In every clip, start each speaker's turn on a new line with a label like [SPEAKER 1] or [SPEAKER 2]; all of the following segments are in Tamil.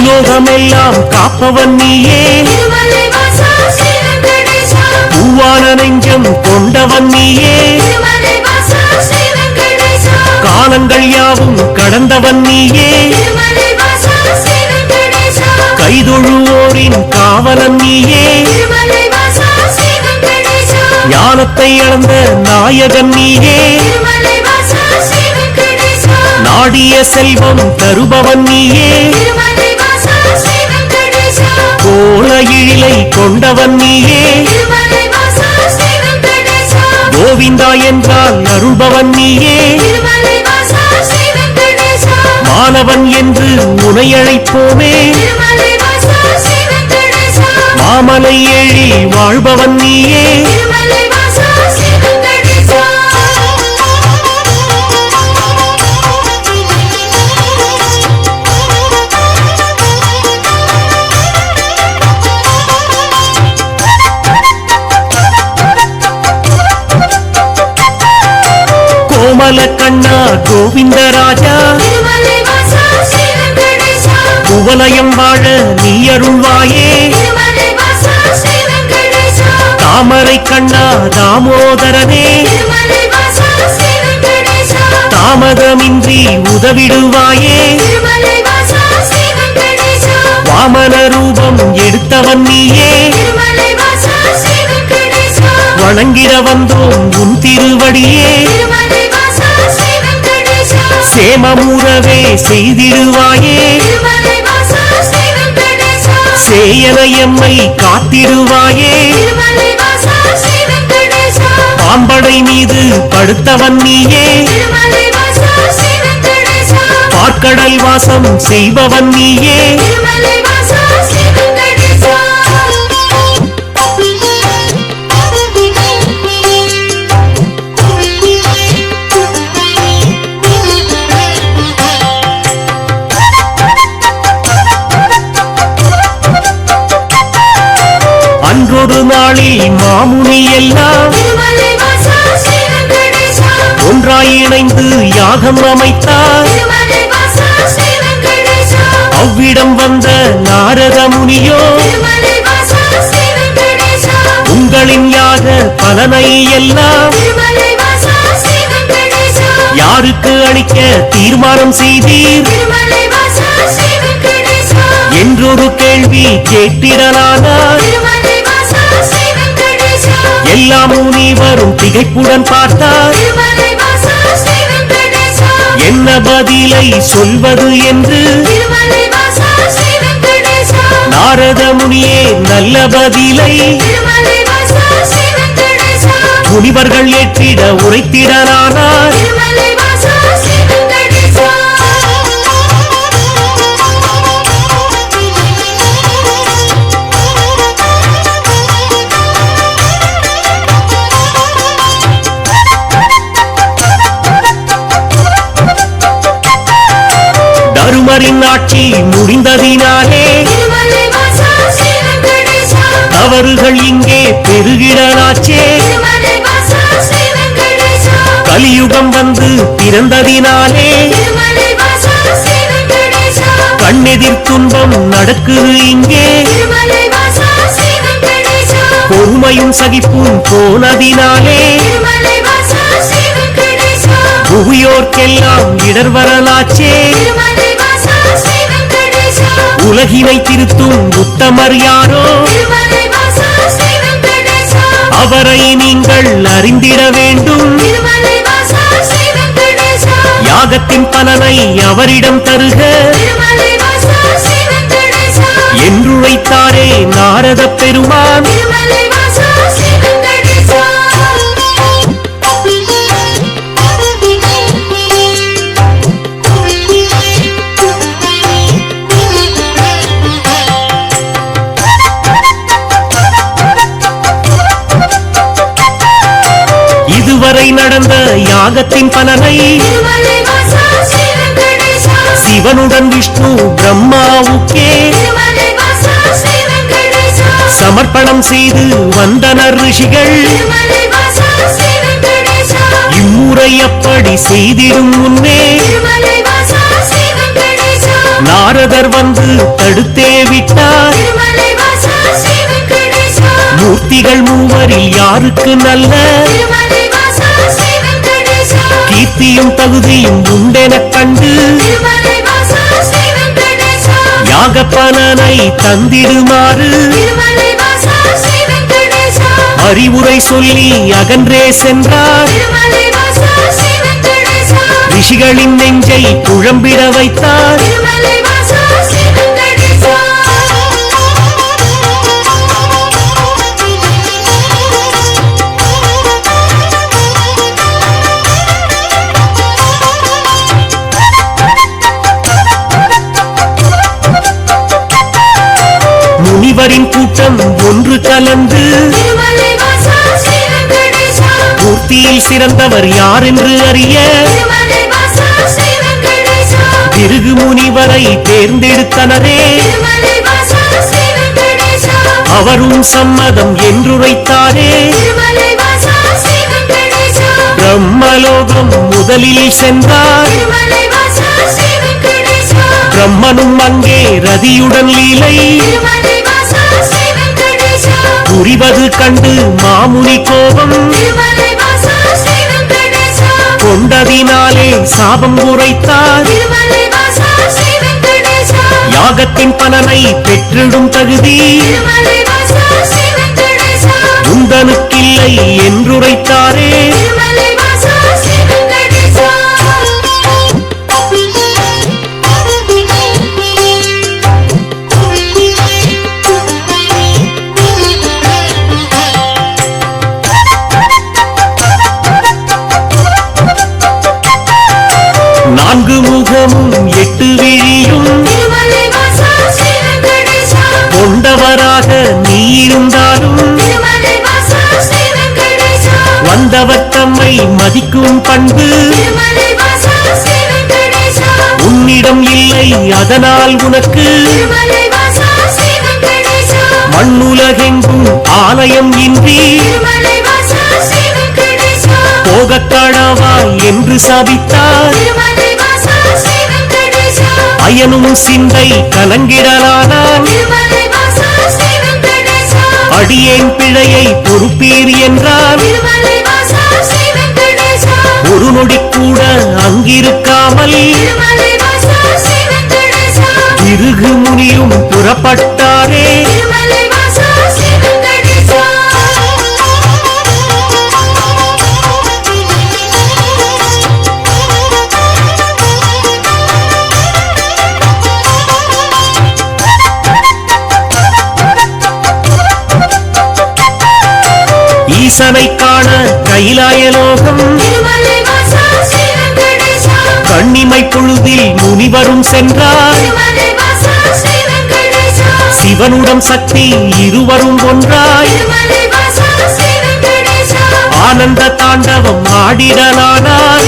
[SPEAKER 1] பூலோகமெல்லாம் காப்பவன் நீயே பூவான நெஞ்சம் கொண்டவன் நீயே காலங்கள் யாவும் கடந்தவன் நீயே கைதொழுவோரின் காவலன் நீயே ஞானத்தை அளந்த நாயகன் நீயே நாடிய செல்வம் தருபவன் நீயே கோல இழிலை கொண்டவன் நீயே கோவிந்தா என்றால் அருள்பவன் நீயே மாணவன் என்று உனை அழைப்போமே மாமலை ஏழி வாழ்பவன் நீயே கோமல கண்ணா கோவிந்தராஜா குவலயம் வாழ நீ அருள்வாயே தாமரை கண்ணா தாமோதரனே தாமதமின்றி உதவிடுவாயே வாமன ரூபம் எடுத்தவன் நீயே வணங்கிட வந்தோம் உன் திருவடியே சேமமுறவே செய்திடுவாயே சேயன எம்மை காத்திடுவாயே பாம்படை மீது படுத்தவன் நீயே பார்க்கடல் வாசம் செய்பவன் நீயே அன்றொரு நாளில் மாமுனி எல்லாம் ஒன்றாய் இணைந்து யாகம் அமைத்தார் அவ்விடம் வந்த நாரத முனியோ உங்களின் யாக பலனை எல்லாம் யாருக்கு அளிக்க தீர்மானம் செய்தீர் என்றொரு கேள்வி கேட்டிடலானார் எல்லா முனிவரும் திகைப்புடன் பார்த்தார் என்ன பதிலை சொல்வது என்று நாரத முனியே நல்ல பதிலை முனிவர்கள் ஏற்றிட உரைத்திடலானார் தருமரின் ஆட்சி முடிந்ததினாலே தவறுகள் இங்கே பெருகிடலாச்சே கலியுகம் வந்து பிறந்ததினாலே கண்ணெதிர் துன்பம் நடக்குது இங்கே பொறுமையும் சகிப்பும் போனதினாலே புவியோர்க்கெல்லாம் இடர் வரலாச்சே உலகினை திருத்தும் உத்தமர் யாரோ அவரை நீங்கள் அறிந்திட வேண்டும் யாகத்தின் பலனை அவரிடம் தருக என்றுரைத்தாரே நாரத பெருமான் இதுவரை நடந்த யாகத்தின் பலனை சிவனுடன் விஷ்ணு பிரம்மாவுக்கே சமர்ப்பணம் செய்து வந்தனர் ரிஷிகள் இம்முறை அப்படி செய்திடும் முன்னே நாரதர் வந்து தடுத்தே விட்டார். மூர்த்திகள் மூவரில் யாருக்கு நல்ல கீர்த்தியும் தகுதியும் உண்டெனக் கண்டு யாகப்பலனை தந்திடுமாறு அறிவுரை சொல்லி அகன்றே சென்றார். ரிஷிகளின் நெஞ்சை குழம்பிட வைத்தார். முனிவரின் கூட்டம் ஒன்று கலந்து மூர்த்தியில் சிறந்தவர் யார் என்று அறிய பிருகு முனிவரை தேர்ந்தெடுத்தனரே. அவரும் சம்மதம் என்றுரைத்தாரே. பிரம்மலோகம் முதலில் சென்றார். பிரம்மனும் அங்கே ரதியுடன் லீலை புரிவது கண்டு மாமுனி கோபம் கொண்டதினாலே சாபம் உரைத்தார். யாகத்தின் பலனை பெற்றிடும் தகுதி உந்தனுக்கில்லை என்றுரைத்தாரே. நான்கு முகமும் எட்டு விழியும் கொண்டவராக நீ இருந்தாலும் வந்தவர் தம்மை மதிக்கும் பண்பு உன்னிடம் இல்லை. அதனால் உனக்கு மண்ணுலகெங்கும் ஆலயம் இன்றி போகக்கடவா என்று சாபித்தார். அயனும் சிந்தை கலங்கிடலானான். அடியேன் பிழையை பொறுப்பீர் என்றார். ஒரு நொடி கூட அங்கிருக்காமல் பிருகு முனியும் புறப்பட்டாரே. ஈசனை காண கைலாயலோகம் கண்ணிமை பொழுதில் முனிவரும் சென்றார். சிவனுடன் சக்தி இருவரும் ஒன்றாய் ஆனந்த தாண்டவம் ஆடிடலானார்.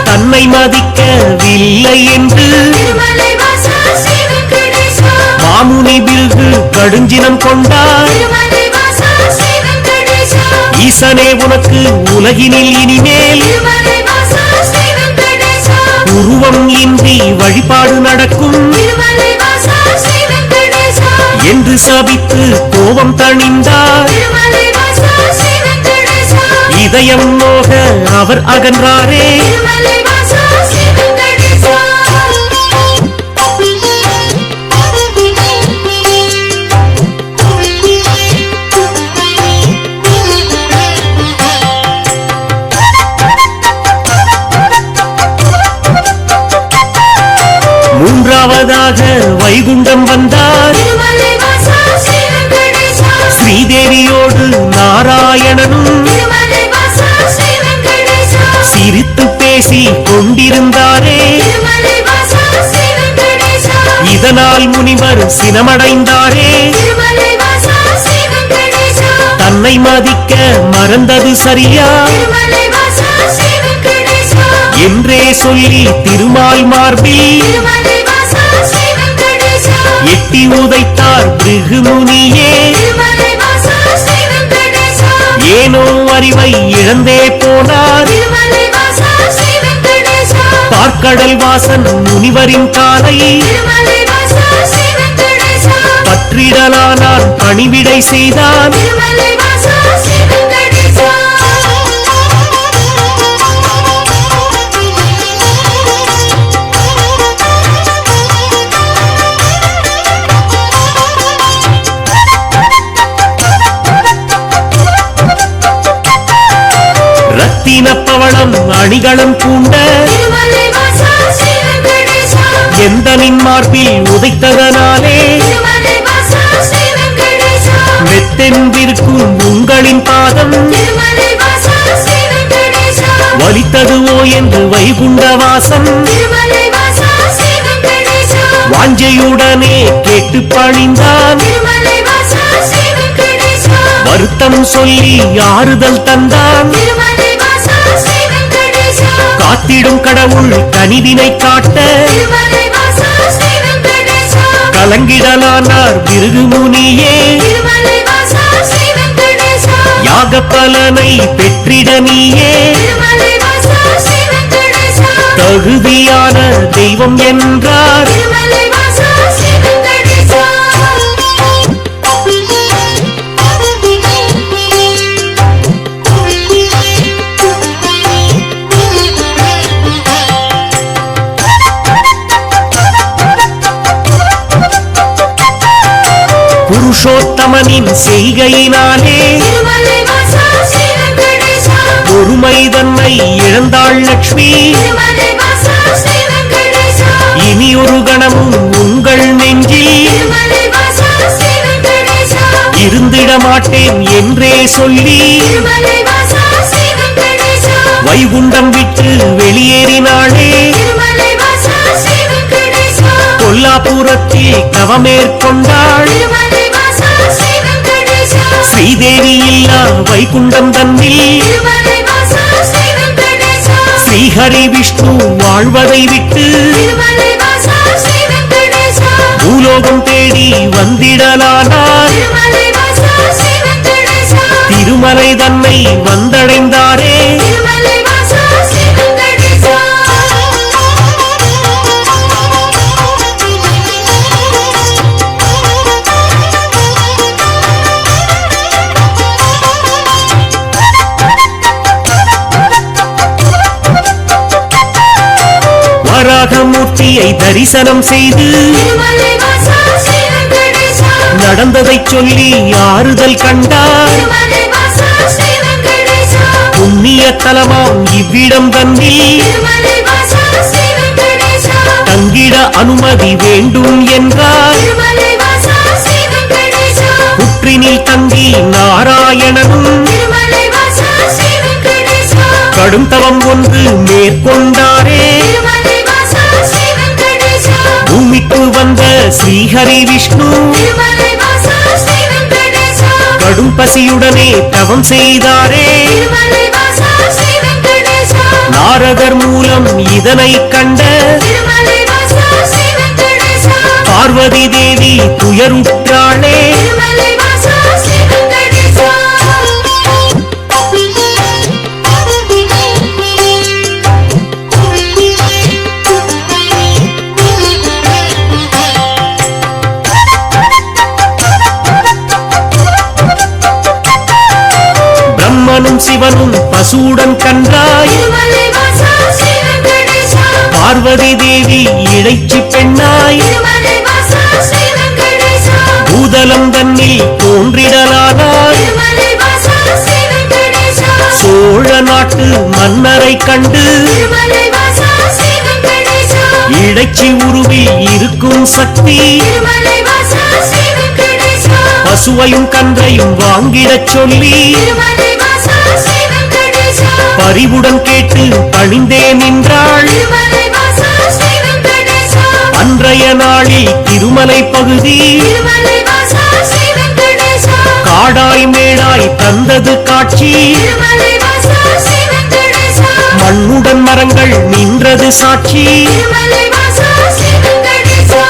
[SPEAKER 1] தன்னை மதிக்கவில்லை என்று மாமுனி பிருகு கடுஞ்சினம் கொண்டார். ஈசனே உனக்கு உலகினில் இனிமேல் உருவம் இன்றி வழிபாடு நடக்கும் என்று சாபித்து கோபம் தணிந்தார். இதயம் நோக அவர் அகன்றாரே. மூன்றாவதாக வைகுண்டம் வந்தார். ஸ்ரீதேவியோடு நாராயணனும் சிரித்து பேசி கொண்டிருந்தாரே. இதனால் முனிவர் சினமடைந்தாரே. தன்னை மதிக்க மறந்தது சரியா என்றே சொல்லி திருமால் மார்பில் எட்டி உதைத்தார் பிருகு முனியே. ஏனோ அறிவை இழந்தே போனார். பார்க்கடல் வாசன் முனிவரின் காலை
[SPEAKER 2] திருமலை வாசா ஸ்ரீ வெங்கடேசா
[SPEAKER 1] பற்றிடலானான் பணிவிடை செய்தான்
[SPEAKER 2] திருமலை வாசா ஸ்ரீ வெங்கடேசா
[SPEAKER 1] ரத்தின பவளம் அணிகளும் பூண்ட
[SPEAKER 2] திருமலை வாசா ஸ்ரீ வெங்கடேசா
[SPEAKER 1] எந்தனின் மார்பில் உதைத்ததனாலே
[SPEAKER 2] திருமலை வாசா ஸ்ரீ வெங்கடேசா
[SPEAKER 1] மெத்தென்றிருக்கும் உங்களின் பாதம்
[SPEAKER 2] திருமலை வாசா ஸ்ரீ வெங்கடேசா
[SPEAKER 1] வலித்ததுவோ என்று வைகுண்ட வாசம்
[SPEAKER 2] திருமலை வாசா ஸ்ரீ வெங்கடேசா
[SPEAKER 1] வாஞ்சையுடனே கேட்டு பணிந்தான்
[SPEAKER 2] திருமலை வாசா ஸ்ரீ வெங்கடேசா
[SPEAKER 1] வருத்தம் சொல்லி ஆறுதல் தந்தான்
[SPEAKER 2] திருமலை வாசா ஸ்ரீ வெங்கடேசா
[SPEAKER 1] காத்திடும் கடவுள் கனிவினை காட்ட
[SPEAKER 2] திருமலை வாசா ஸ்ரீ வெங்கடேசா
[SPEAKER 1] கலங்கிடலானார் பிருகு முனியே
[SPEAKER 2] திருமலை வாசா ஸ்ரீ வெங்கடேசா
[SPEAKER 1] யாக பலனை பெற்றிட நீயே
[SPEAKER 2] திருமலை வாசா ஸ்ரீ வெங்கடேசா
[SPEAKER 1] தகுதியான தெய்வம் என்றார்
[SPEAKER 2] திருமலை வாசா ஸ்ரீ வெங்கடேசா
[SPEAKER 1] புருஷோத்தமனின் செய்கையினாலே
[SPEAKER 2] திருமலை வாசா ஸ்ரீ வெங்கடேசா
[SPEAKER 1] பொறுமை தன்னை இழந்தாள் லக்ஷ்மி
[SPEAKER 2] திருமலை வாசா ஸ்ரீ வெங்கடேசா
[SPEAKER 1] இனி ஒரு கணமும் உங்கள் நெஞ்சில்
[SPEAKER 2] திருமலை வாசா ஸ்ரீ வெங்கடேசா
[SPEAKER 1] இருந்திட மாட்டேன் என்றே சொல்லி
[SPEAKER 2] திருமலை வாசா ஸ்ரீ வெங்கடேசா
[SPEAKER 1] வைகுண்டம் விட்டு வெளியேறினாளே
[SPEAKER 2] திருமலை வாசா ஸ்ரீ வெங்கடேசா
[SPEAKER 1] கொல்லாபுரத்தில் தவமேற்கொண்டாள்
[SPEAKER 2] திருமலை வாசா ஸ்ரீ வெங்கடேசா
[SPEAKER 1] ஸ்ரீதேவி இல்லா வைகுண்டம் தன்னில்
[SPEAKER 2] திருமலை வாசா ஸ்ரீ வெங்கடேசா
[SPEAKER 1] ஸ்ரீஹரி விஷ்ணு வாழ்வதை விட்டு
[SPEAKER 2] திருமலை வாசா ஸ்ரீ வெங்கடேசா
[SPEAKER 1] பூலோகம் தேடி வந்திடலானார்
[SPEAKER 2] திருமலை வாசா ஸ்ரீ வெங்கடேசா
[SPEAKER 1] திருமலை தன்னை வந்தடைந்தாரே
[SPEAKER 2] திருமலை வாசா ஸ்ரீ வெங்கடேசா
[SPEAKER 1] வராகமூர்த்தியை தரிசனம் செய்து
[SPEAKER 2] திருமலை வாசா ஸ்ரீ வெங்கடேசா
[SPEAKER 1] நடந்ததைச் சொல்லி ஆறுதல் கண்டார்
[SPEAKER 2] திருமலை வாசா ஸ்ரீ வெங்கடேசா
[SPEAKER 1] புண்ணிய தலமாம் இவ்விடம் தன்னில்
[SPEAKER 2] திருமலை வாசா ஸ்ரீ வெங்கடேசா
[SPEAKER 1] தங்கிட அனுமதி வேண்டும் என்றார்
[SPEAKER 2] திருமலை வாசா ஸ்ரீ வெங்கடேசா
[SPEAKER 1] புற்றினில் தங்கி நாராயணனும்
[SPEAKER 2] திருமலை வாசா ஸ்ரீ வெங்கடேசா
[SPEAKER 1] கடும் தவம் ஒன்று மேற்கொண்டாரே
[SPEAKER 2] திருமலை வாசா ஸ்ரீ வெங்கடேசா
[SPEAKER 1] பூமிக்கு வந்த ஸ்ரீஹரி விஷ்ணு
[SPEAKER 2] திருமலை வாசா ஸ்ரீ வெங்கடேசா
[SPEAKER 1] கடும் பசியுடனே தவம் செய்தாரே
[SPEAKER 2] திருமலை வாசா ஸ்ரீ வெங்கடேசா
[SPEAKER 1] நாரதர் மூலம் இதனை கண்ட
[SPEAKER 2] திருமலை வாசா ஸ்ரீ வெங்கடேசா
[SPEAKER 1] பார்வதி தேவி துயருற்றாளே
[SPEAKER 2] திருமலை வாசா ஸ்ரீ வெங்கடேசா
[SPEAKER 1] பிரம்மனும் சிவனும் பசுவுடன் கன்றாய்
[SPEAKER 2] திருமலை வாசா ஸ்ரீ வெங்கடேசா
[SPEAKER 1] பார்வதி தேவி இடைச்சி பெண்ணாய்
[SPEAKER 2] திருமலை வாசா ஸ்ரீ வெங்கடேசா
[SPEAKER 1] பூதலம் தன்னில் தோன்றிடலானாய்
[SPEAKER 2] திருமலை வாசா ஸ்ரீ வெங்கடேசா
[SPEAKER 1] சோழ நாட்டு மன்னரை கண்டு
[SPEAKER 2] திருமலை வாசா ஸ்ரீ வெங்கடேசா
[SPEAKER 1] இடைச்சி உருவில் இருக்கும் சக்தி
[SPEAKER 2] திருமலை வாசா ஸ்ரீ வெங்கடேசா
[SPEAKER 1] பசுவையும் கன்றையும் வாங்கிடச் சொல்லி
[SPEAKER 2] திருமலை வாசா ஸ்ரீ வெங்கடேசா
[SPEAKER 1] பரிவுடன் கேட்டு பணிந்தே நின்றாள்
[SPEAKER 2] திருமலை வாசா ஸ்ரீ வெங்கடேசா
[SPEAKER 1] அன்றைய நாளில் திருமலை பகுதி
[SPEAKER 2] திருமலை வாசா ஸ்ரீ வெங்கடேசா
[SPEAKER 1] காடாய் மேடாய் தந்தது காட்சி
[SPEAKER 2] திருமலை வாசா ஸ்ரீ வெங்கடேசா
[SPEAKER 1] மண்ணுடன் மரங்கள் நின்றது சாட்சி
[SPEAKER 2] திருமலை வாசா ஸ்ரீ வெங்கடேசா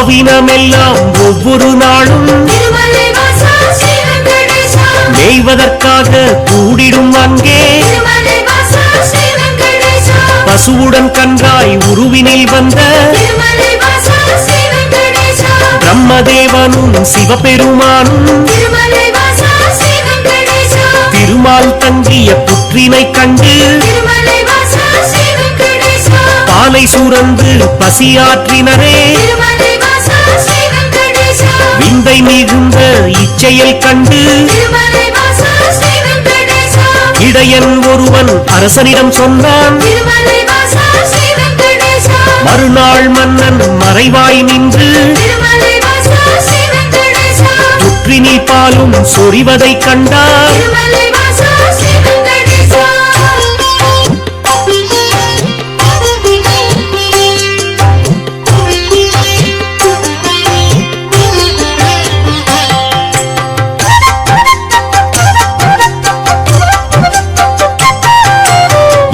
[SPEAKER 1] ஆவினமெல்லாம் ஒவ்வொரு நாளும்
[SPEAKER 2] திருமலை வாசா ஸ்ரீ வெங்கடேசா
[SPEAKER 1] மேய்வதற்காக கூடிடும் அங்கே
[SPEAKER 2] திருமலை வாசா ஸ்ரீ வெங்கடேசா
[SPEAKER 1] பசுவுடன் கன்றாய் உருவினில் வந்த
[SPEAKER 2] திருமலை வாசா ஸ்ரீ வெங்கடேசா
[SPEAKER 1] பிரம்மதேவனும் சிவபெருமானும்
[SPEAKER 2] திருமலை வாசா ஸ்ரீ வெங்கடேசா
[SPEAKER 1] திருமால் தங்கிய புற்றினை கண்டு
[SPEAKER 2] திருமலை வாசா ஸ்ரீ வெங்கடேசா
[SPEAKER 1] பாலை சுரந்து பசியாற்றினரே
[SPEAKER 2] திருமலை வாசா ஸ்ரீ வெங்கடேசா
[SPEAKER 1] விந்தை மிகுந்த இச்செயல் கண்டு
[SPEAKER 2] திருமலை வாசா ஸ்ரீ வெங்கடேசா
[SPEAKER 1] இடையன் ஒருவன் அரசனிடம் சொன்னான்
[SPEAKER 2] திருமலை வாசா ஸ்ரீ வெங்கடேசா
[SPEAKER 1] மறுநாள் மன்னன் மறைவாய் நின்று
[SPEAKER 2] திருமலை வாசா ஸ்ரீ வெங்கடேசா
[SPEAKER 1] புற்றினில் பாலும் சொரிவதைக் கண்டார்
[SPEAKER 2] திருமலை வாசா ஸ்ரீ வெங்கடேசா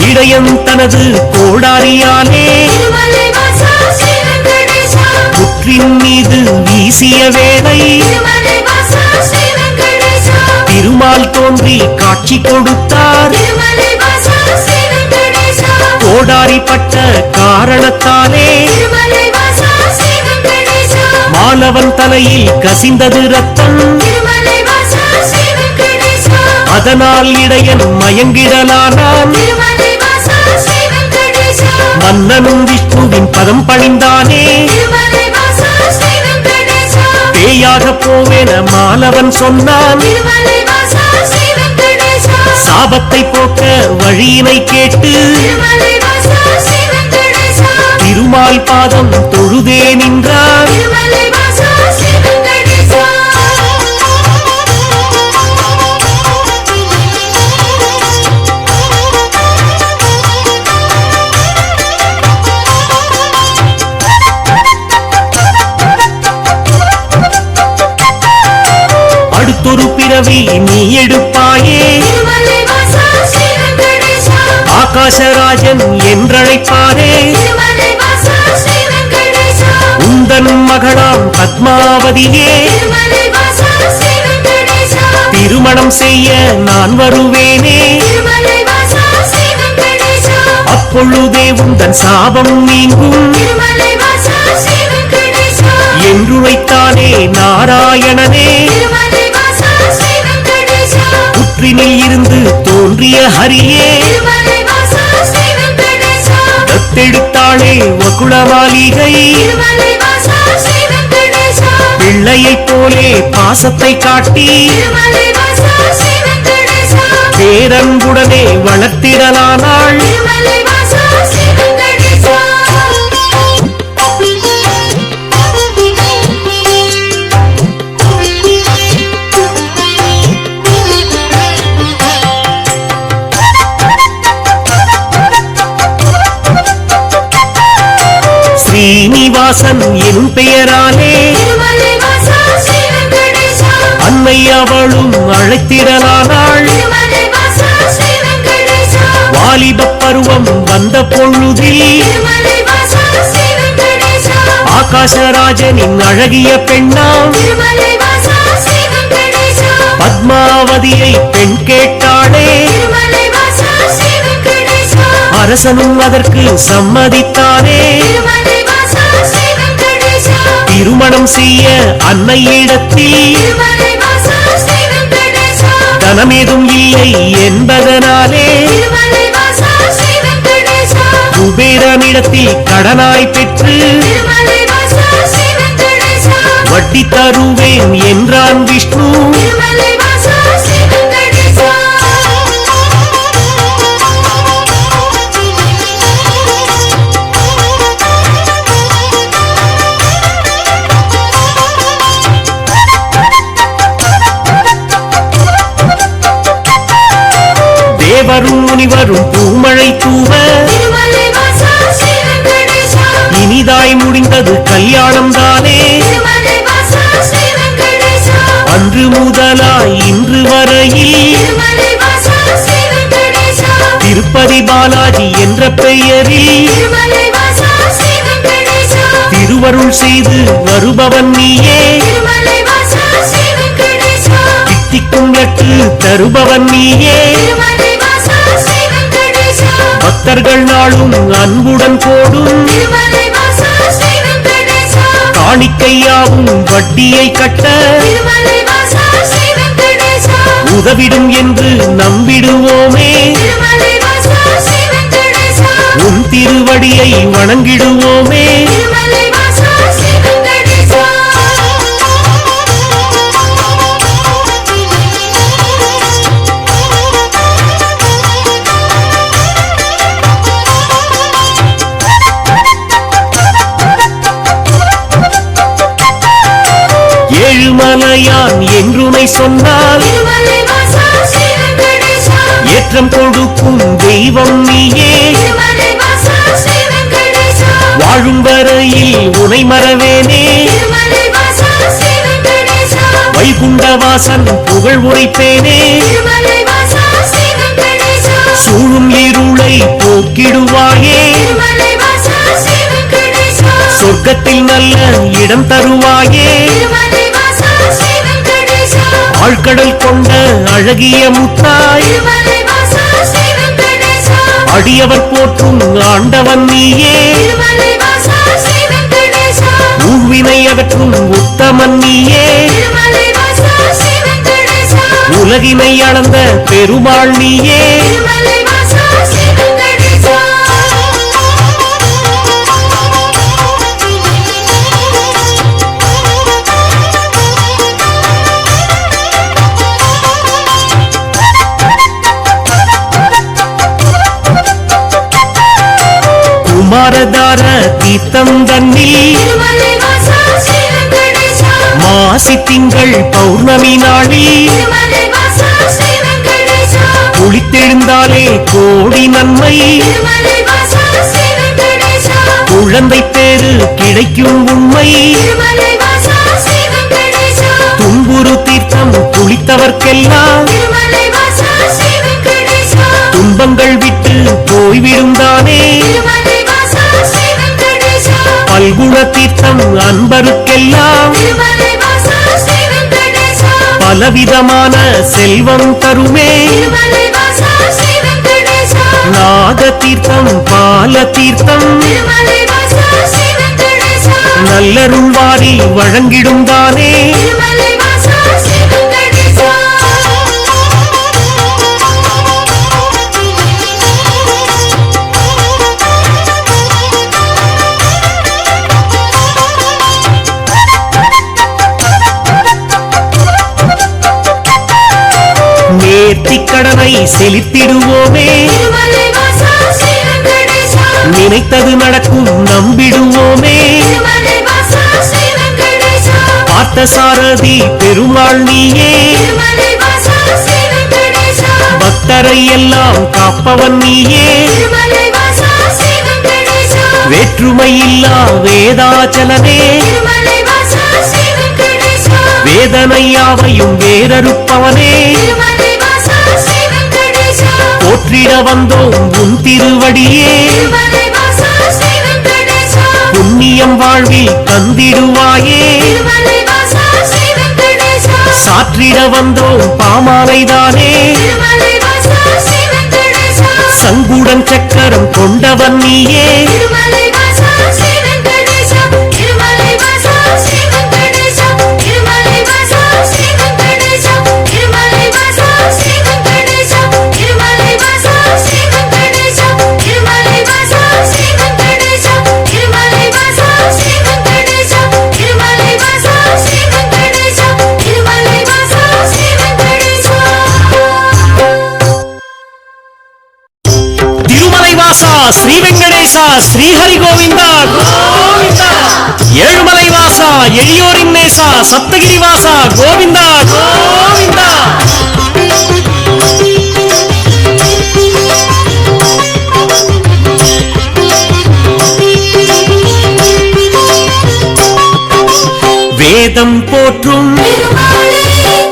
[SPEAKER 1] இடையன் தனது கோடாரியாலே
[SPEAKER 2] திருமலை வாசா ஸ்ரீ வெங்கடேசா
[SPEAKER 1] புற்றின் மீது வீசிய வேளை
[SPEAKER 2] திருமலை வாசா ஸ்ரீ வெங்கடேசா
[SPEAKER 1] திருமால் தோன்றி காட்சி கொடுத்தார்
[SPEAKER 2] திருமலை வாசா ஸ்ரீ வெங்கடேசா
[SPEAKER 1] கோடாரிப்பட்ட காரணத்தாலே
[SPEAKER 2] திருமலை வாசா ஸ்ரீ வெங்கடேசா
[SPEAKER 1] மாலவன் தலையில் கசிந்தது ரத்தம்
[SPEAKER 2] திருமலை வாசா ஸ்ரீ வெங்கடேசா
[SPEAKER 1] அதனால் இடையன் மயங்கிடலானான்
[SPEAKER 2] திருமலை வாசா ஸ்ரீ வெங்கடேசா
[SPEAKER 1] மன்னனும் விஷ்ணுவின் பதம் பணிந்தானே
[SPEAKER 2] திருமலை வாசா ஸ்ரீ வெங்கடேசா
[SPEAKER 1] பேயாக போவேன மாலவன் சொன்னான்
[SPEAKER 2] திருமலை வாசா ஸ்ரீ வெங்கடேசா
[SPEAKER 1] சாபத்தை போக்க வழியினை கேட்டு
[SPEAKER 2] திருமலை வாசா ஸ்ரீ வெங்கடேசா
[SPEAKER 1] திருமால் பாதம் தொழுதே நின்றார்
[SPEAKER 2] திருமலை வாசா ஸ்ரீ வெங்கடேசா
[SPEAKER 1] அடுத்தொரு பிறவி நீ எடுப்பாயே
[SPEAKER 2] திருமலை வாசா ஸ்ரீ வெங்கடேசா
[SPEAKER 1] ஆகாசராஜன் என்றழைப்பாரே
[SPEAKER 2] திருமலை வாசா ஸ்ரீ வெங்கடேசா
[SPEAKER 1] உந்தன் மகளாம் பத்மாவதியே
[SPEAKER 2] திருமலை வாசா ஸ்ரீ வெங்கடேசா
[SPEAKER 1] திருமணம் செய்ய நான் வருவேனே
[SPEAKER 2] திருமலை வாசா ஸ்ரீ வெங்கடேசா
[SPEAKER 1] அப்பொழுதே உந்தன் சாபம் நீங்கும்
[SPEAKER 2] திருமலை வாசா ஸ்ரீ வெங்கடேசா
[SPEAKER 1] என்றுரைத்தானே நாராயணனே
[SPEAKER 2] திருமலை வாசா ஸ்ரீ வெங்கடேசா
[SPEAKER 1] புற்றினில் இருந்து தோன்றிய ஹரியே
[SPEAKER 2] திருமலை வாசா ஸ்ரீ வெங்கடேசா
[SPEAKER 1] தத்தெடுத்தாளே வகுளமாளிகை
[SPEAKER 2] திருமலை வாசா ஸ்ரீ வெங்கடேசா
[SPEAKER 1] பிள்ளையைப் போலே பாசத்தை காட்டி
[SPEAKER 2] திருமலை வாசா ஸ்ரீ வெங்கடேசா
[SPEAKER 1] பேரன்புடனே வளர்த்திடலானாள்
[SPEAKER 2] திருமலை வாசா ஸ்ரீ வெங்கடேசா
[SPEAKER 1] ஸ்ரீனிவாசன் எனும் பெயராலே
[SPEAKER 2] திருமலை வாசா ஸ்ரீ வெங்கடேசா
[SPEAKER 1] அன்னை அவளும் அழைத்திடலானாள்
[SPEAKER 2] திருமலை வாசா ஸ்ரீ வெங்கடேசா
[SPEAKER 1] வாலிப பருவம் வந்த பொழுதில்
[SPEAKER 2] திருமலை வாசா ஸ்ரீ வெங்கடேசா
[SPEAKER 1] ஆகாசராஜனின் அழகிய பெண்ணாம்
[SPEAKER 2] திருமலை வாசா ஸ்ரீ வெங்கடேசா
[SPEAKER 1] பத்மாவதியை பெண் கேட்டாளே
[SPEAKER 2] திருமலை வாசா ஸ்ரீ வெங்கடேசா
[SPEAKER 1] அரசனும் அதற்கு சம்மதித்தானே
[SPEAKER 2] திருமலை வாசா ஸ்ரீ வெங்கடேசா
[SPEAKER 1] திருமணம் செய்ய அன்னையிடத்தில்
[SPEAKER 2] திருமலை வாசா ஸ்ரீ வெங்கடேசா
[SPEAKER 1] தனமேதும் இல்லை என்பதனாலே
[SPEAKER 2] திருமலை வாசா ஸ்ரீ வெங்கடேசா
[SPEAKER 1] குபேரனிடத்தில் கடனாய் பெற்று
[SPEAKER 2] திருமலை வாசா ஸ்ரீ வெங்கடேசா
[SPEAKER 1] வட்டி தருவேன் என்றான் விஷ்ணு
[SPEAKER 2] திருமலை வாசா ஸ்ரீ வெங்கடேசா
[SPEAKER 1] தேவரும் முனிவரும் பூமழை தூவ
[SPEAKER 2] திருமலை வாசா ஸ்ரீ வெங்கடேசா
[SPEAKER 1] இனிதாய் முடிந்தது கல்யாணம் தானே
[SPEAKER 2] திருமலை வாசா ஸ்ரீ வெங்கடேசா
[SPEAKER 1] அன்று முதலாய் இன்று வரையில்
[SPEAKER 2] திருமலை வாசா ஸ்ரீ வெங்கடேசா
[SPEAKER 1] திருப்பதி பாலாஜி என்ற பெயரில்
[SPEAKER 2] திருமலை வாசா ஸ்ரீ வெங்கடேசா
[SPEAKER 1] திருவருள் செய்து தருபவன் நீயே
[SPEAKER 2] திருமலை வாசா ஸ்ரீ வெங்கடேசா
[SPEAKER 1] தித்திக்கும் லட்டு தருபவன் நீயே
[SPEAKER 2] திருமலை வாசா ஸ்ரீ வெங்கடேசா
[SPEAKER 1] பக்தர்கள் நாளும் அன்புடன் போடும்
[SPEAKER 2] திருமலை வாசா ஸ்ரீ வெங்கடேசா
[SPEAKER 1] காணிக்கையாவும் வட்டியை கட்ட
[SPEAKER 2] திருமலை வாசா ஸ்ரீ வெங்கடேசா
[SPEAKER 1] உதவிடும் என்று நம்பிடுவோமே
[SPEAKER 2] திருமலை வாசா ஸ்ரீ வெங்கடேசா
[SPEAKER 1] உன் திருவடியை வணங்கிடுவோமே
[SPEAKER 2] திருமலை வாசா ஸ்ரீ வெங்கடேசா
[SPEAKER 1] ஏழுமலையான் என்றுனை சொன்னால்
[SPEAKER 2] திருமலை வாசா ஸ்ரீ வெங்கடேசா
[SPEAKER 1] ஏற்றம் கொடுக்கும் தெய்வம் நீயே
[SPEAKER 2] திருமலை வாசா ஸ்ரீ வெங்கடேசா
[SPEAKER 1] வாழும் வரையில் உனை மறவேனே
[SPEAKER 2] திருமலை வாசா ஸ்ரீ வெங்கடேசா
[SPEAKER 1] வைகுண்டவாசன் புகழ் உரைப்பேனே
[SPEAKER 2] திருமலை வாசா ஸ்ரீ வெங்கடேசா
[SPEAKER 1] சூழும் இருளை போக்கிடுவாயே
[SPEAKER 2] திருமலை வாசா ஸ்ரீ வெங்கடேசா
[SPEAKER 1] சொர்க்கத்தில் நல்ல இடம் தருவாயே
[SPEAKER 2] திருமலை வாசா ஸ்ரீ வெங்கடேசா
[SPEAKER 1] ஆழ்கடல் கொண்ட அழகிய முத்தாய்
[SPEAKER 2] திருமலை வாசா ஸ்ரீ வெங்கடேசா
[SPEAKER 1] அடியவர் போற்றும் ஆண்டவன் நீயே
[SPEAKER 2] திருமலை வாசா ஸ்ரீ வெங்கடேசா
[SPEAKER 1] ஊழ்வினை அகற்றும் உத்தமன் நீயே
[SPEAKER 2] திருமலை வாசா ஸ்ரீ வெங்கடேசா
[SPEAKER 1] உலகினை அளந்த பெருமாள் நீயே
[SPEAKER 2] திருமலை வாசா ஸ்ரீ வெங்கடேசா
[SPEAKER 1] குமாரதார தீர்த்தம் தன்னில்
[SPEAKER 2] திருமலை வாசா ஸ்ரீ வெங்கடேசா
[SPEAKER 1] மாசி திங்கள் பௌர்ணமி நாளில்
[SPEAKER 2] திருமலை வாசா ஸ்ரீ வெங்கடேசா
[SPEAKER 1] குளித்தெழுந்தாலே கோடி நன்மை
[SPEAKER 2] திருமலை வாசா ஸ்ரீ வெங்கடேசா
[SPEAKER 1] குழந்தை பேரு கிடைக்கும் உண்மை
[SPEAKER 2] திருமலை வாசா ஸ்ரீ வெங்கடேசா
[SPEAKER 1] துன்புறு தீர்த்தம் குளித்தவர்க்கெல்லாம்
[SPEAKER 2] திருமலை வாசா ஸ்ரீ வெங்கடேசா
[SPEAKER 1] துன்பங்கள் விட்டு போய்விடும் தானே
[SPEAKER 2] திருமலை வாசா ஸ்ரீ வெங்கடேசா
[SPEAKER 1] பல்குண தீர்த்தம் அன்பருக்கெல்லாம்
[SPEAKER 2] திருமலை வாசா ஸ்ரீ வெங்கடேசா
[SPEAKER 1] பலவிதமான செல்வம் தருமே
[SPEAKER 2] திருமலை வாசா ஸ்ரீ வெங்கடேசா
[SPEAKER 1] நாக தீர்த்தம் பால தீர்த்தம்
[SPEAKER 2] திருமலை வாசா ஸ்ரீ வெங்கடேசா
[SPEAKER 1] நல்லருள் வாரி வழங்கிடும் தானே
[SPEAKER 2] திருமலை வாசா ஸ்ரீ வெங்கடேசா
[SPEAKER 1] நேர்த்திக் கடனை செலுத்திடுவோமே
[SPEAKER 2] திருமலை வாசா ஸ்ரீ வெங்கடேசா
[SPEAKER 1] நினைத்தது நடக்கும் நம்பிடுவோமே
[SPEAKER 2] திருமலை வாசா ஸ்ரீ வெங்கடேசா
[SPEAKER 1] பார்த்த சாரதி பெருமாள் நீயே
[SPEAKER 2] திருமலை வாசா ஸ்ரீ வெங்கடேசா
[SPEAKER 1] பக்தரை எல்லாம் காப்பவன் நீயே
[SPEAKER 2] திருமலை வாசா ஸ்ரீ வெங்கடேசா
[SPEAKER 1] வேற்றுமை இல்லா வேதாச்சலனே
[SPEAKER 2] திருமலை வாசா ஸ்ரீ வெங்கடேசா
[SPEAKER 1] வேதனையாவையும் வேறறுப்பவனே
[SPEAKER 2] திருமலை வாசா ஸ்ரீ வெங்கடேசா
[SPEAKER 1] போற்றிட வந்தோம் உன் திருவடியே
[SPEAKER 2] திருமலை வாசா ஸ்ரீ வெங்கடேசா
[SPEAKER 1] புண்ணியம் வாழ்வில் தந்திடுவாயே
[SPEAKER 2] திருமலை வாசா ஸ்ரீ வெங்கடேசா
[SPEAKER 1] சாற்றிட வந்தோம் பாமாலைதானே
[SPEAKER 2] திருமலை வாசா ஸ்ரீ வெங்கடேசா
[SPEAKER 1] சங்குடன் சக்கரம் கொண்டவன் நீயே
[SPEAKER 2] திருமலை வாசா ஸ்ரீ வெங்கடேசா திருமலை வாசா ஸ்ரீ வெங்கடேசா திருமலை வாசா ஸ்ரீ வெங்கடேசா திருமலை வாசா ஸ்ரீ வெங்கடேசா திருமலை வாசா ஸ்ரீ வெங்கடேசா திருமலை வாசா ஸ்ரீ வெங்கடேசா திருமலை வாசா ஸ்ரீ வெங்கடேசா திருமலை வாசா ஸ்ரீ வெங்கடேசா திருமலை வாசா ஸ்ரீ வெங்கடேசா
[SPEAKER 1] திருமலை வாசா ஸ்ரீ வெங்கடேசா ஸ்ரீஹரி கோவிந்தா கோவிந்தா ஏழுமலை வாசா எளியோரின் நேசா சப்தகிரி வாசா கோவிந்தா கோவிந்தா வேதம் போற்றும்
[SPEAKER 2] திருமாலே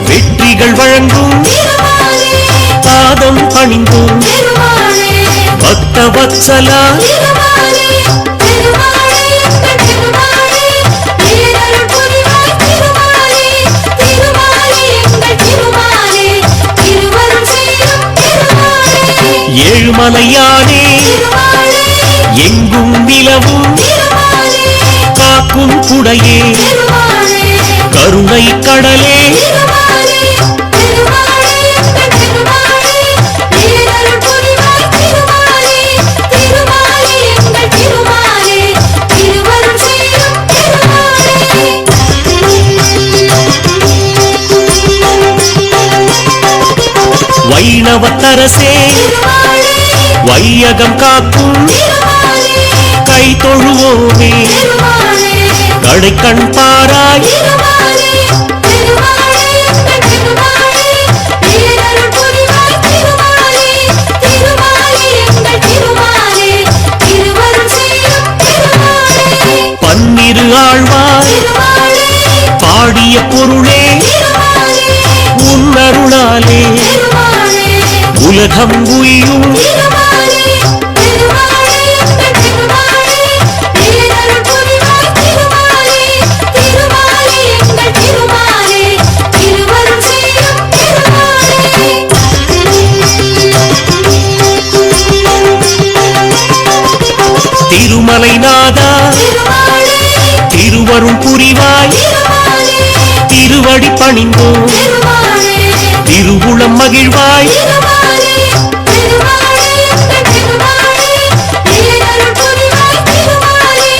[SPEAKER 1] வெற்றிகள் வழங்கும்
[SPEAKER 2] திருமாலே
[SPEAKER 1] பாதம் பணிந்தும்
[SPEAKER 2] திருமாலே
[SPEAKER 1] பக்த வத்சலா
[SPEAKER 2] திருமாலே திருமாலே திருமாலே நீரருள்
[SPEAKER 1] திருமலையானே
[SPEAKER 2] திருமாலே
[SPEAKER 1] எங்கும் நிலவும்
[SPEAKER 2] திருமாலே
[SPEAKER 1] காக்கும் குடையே
[SPEAKER 2] திருமாலே
[SPEAKER 1] கருணை கடலே
[SPEAKER 2] திருமாலே திருமாலே எங்கள் திருமாலே நீரருள் புரிவாய் திருமாலே திருமாலே எங்கள் திருமாலே திருவருள் செய்யும் திருமாலே
[SPEAKER 1] வைணவத்தரசே
[SPEAKER 2] திருமாலே
[SPEAKER 1] வையகம் காக்கும்
[SPEAKER 2] திருமாலே
[SPEAKER 1] கை தொழுவோமே
[SPEAKER 2] திருமாலே
[SPEAKER 1] கடைக்கண் பாராய்
[SPEAKER 2] திருமாலே திருமாலே எங்கள் திருமாலே நீரருள் புரிவாய் திருமாலே திருமாலே எங்கள் திருமாலே திருவருள் செய்யும் திருமாலே
[SPEAKER 1] பன்னிரு ஆழ்வார்
[SPEAKER 2] திருமாலே
[SPEAKER 1] பாடிய பொருளே
[SPEAKER 2] திருமாலே
[SPEAKER 1] உன்னருளாலே
[SPEAKER 2] திருமாலே
[SPEAKER 1] உலகம் உய்யும்
[SPEAKER 2] திருமாலே திருமாலே எங்கள் திருமாலே நீரருள் புரிவாய் திருமாலே திருமாலே எங்கள் திருமாலே திருவருள் செய்யும் திருமாலே
[SPEAKER 1] திருமலைநாதா
[SPEAKER 2] திருமாலே
[SPEAKER 1] திருவருள் புரிவாய்
[SPEAKER 2] திருமாலே
[SPEAKER 1] திருவடி பணிந்தோம்
[SPEAKER 2] திருமாலே
[SPEAKER 1] திருவுளம் மகிழ்வாய்
[SPEAKER 2] திருமாலே திருமாலே எங்கள் திருமாலே நீரருள் புரிவாய் திருமாலே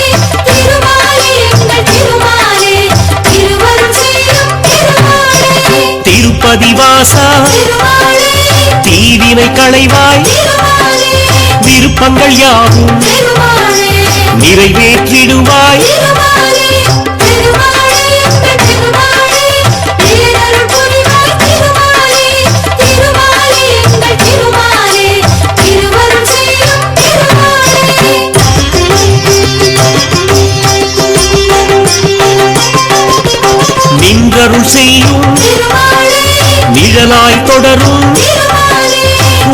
[SPEAKER 2] திருமாலே எங்கள் திருமாலே திருவருள் செய்யும் திருமாலே
[SPEAKER 1] திருப்பதி வாசா
[SPEAKER 2] திருமாலே
[SPEAKER 1] தீவினை களைவாய்
[SPEAKER 2] திருமாலே
[SPEAKER 1] விருப்பங்கள் யாவும்
[SPEAKER 2] திருமாலே
[SPEAKER 1] நிறைவேற்றிடுவாய்
[SPEAKER 2] திருமாலே திருமாலே எங்கள் திருமாலே நீரருள் புரிவாய் திருமாலே திருமாலே எங்கள் திருமாலே திருவருள் செய்யும் திருமாலே
[SPEAKER 1] நின்றருள் செய்யும்
[SPEAKER 2] திருமாலே
[SPEAKER 1] நிழலாய் தொடரும்
[SPEAKER 2] திருமாலே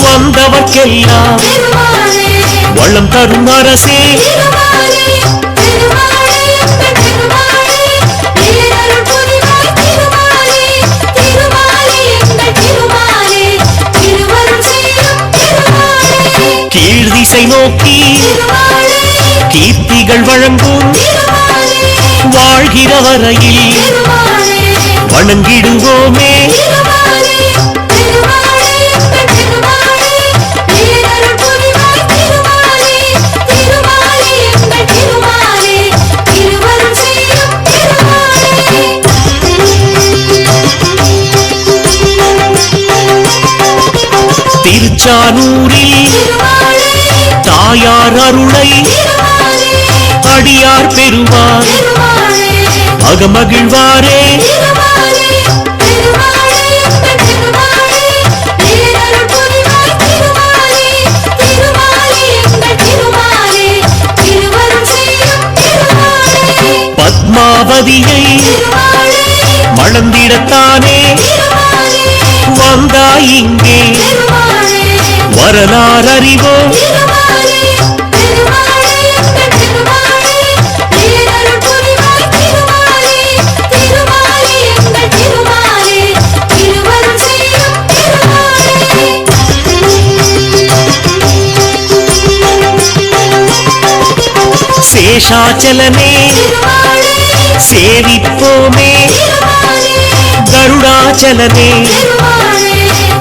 [SPEAKER 1] வந்தவர்க்கெல்லாம்
[SPEAKER 2] திருமாலே
[SPEAKER 1] வளம் தரும் அரசே
[SPEAKER 2] திருமாலே திருமாலே எங்கள் திருமாலே நீரருள் புரிவாய் திருமாலே திருமாலே எங்கள் திருமாலே திருவருள் செய்யும் திருமாலே
[SPEAKER 1] கீழ் திசை நோக்கி
[SPEAKER 2] திருமாலே
[SPEAKER 1] கீர்த்திகள் வழங்கும்
[SPEAKER 2] திருமாலே
[SPEAKER 1] வாழ்கிற வரையில்
[SPEAKER 2] திருமாலே
[SPEAKER 1] வணங்கிடுவோமே
[SPEAKER 2] திருமாலே திருமாலே எங்கள் திருமாலே நீரருள் புரிவாய் திருமாலே திருமாலே எங்கள் திருமாலே திருவருள் செய்யும் திருமாலே
[SPEAKER 1] திருச்சானூரில்
[SPEAKER 2] திருமாலே
[SPEAKER 1] தாயார் அருளை
[SPEAKER 2] திருமாலே
[SPEAKER 1] அடியார் பெறுவார்
[SPEAKER 2] திருமாலே
[SPEAKER 1] அகமகிழ்வாரே
[SPEAKER 2] திருமாலே திருமாலே எங்கள் திருமாலே நீரருள் புரிவாய் திருமாலே திருமாலே எங்கள் திருமாலே திருவருள் செய்யும் திருமாலே
[SPEAKER 1] பத்மாவதியை
[SPEAKER 2] திருமாலே
[SPEAKER 1] மணந்திடத்தானே
[SPEAKER 2] திருமாலே
[SPEAKER 1] வந்தாய் இங்கே
[SPEAKER 2] திருமாலே
[SPEAKER 1] வரலாறு அறிவோம்
[SPEAKER 2] திருமாலே திருமாலே எங்கள் திருமாலே நீரருள் புரிவாய் திருமாலே திருமாலே எங்கள் திருமாலே திருவருள் செய்யும் திருமாலே
[SPEAKER 1] சேஷாச்சலமே
[SPEAKER 2] திருமாலே
[SPEAKER 1] சேவிப்போமே
[SPEAKER 2] திருமாலே
[SPEAKER 1] கருடாச்சலமே
[SPEAKER 2] திருமாலே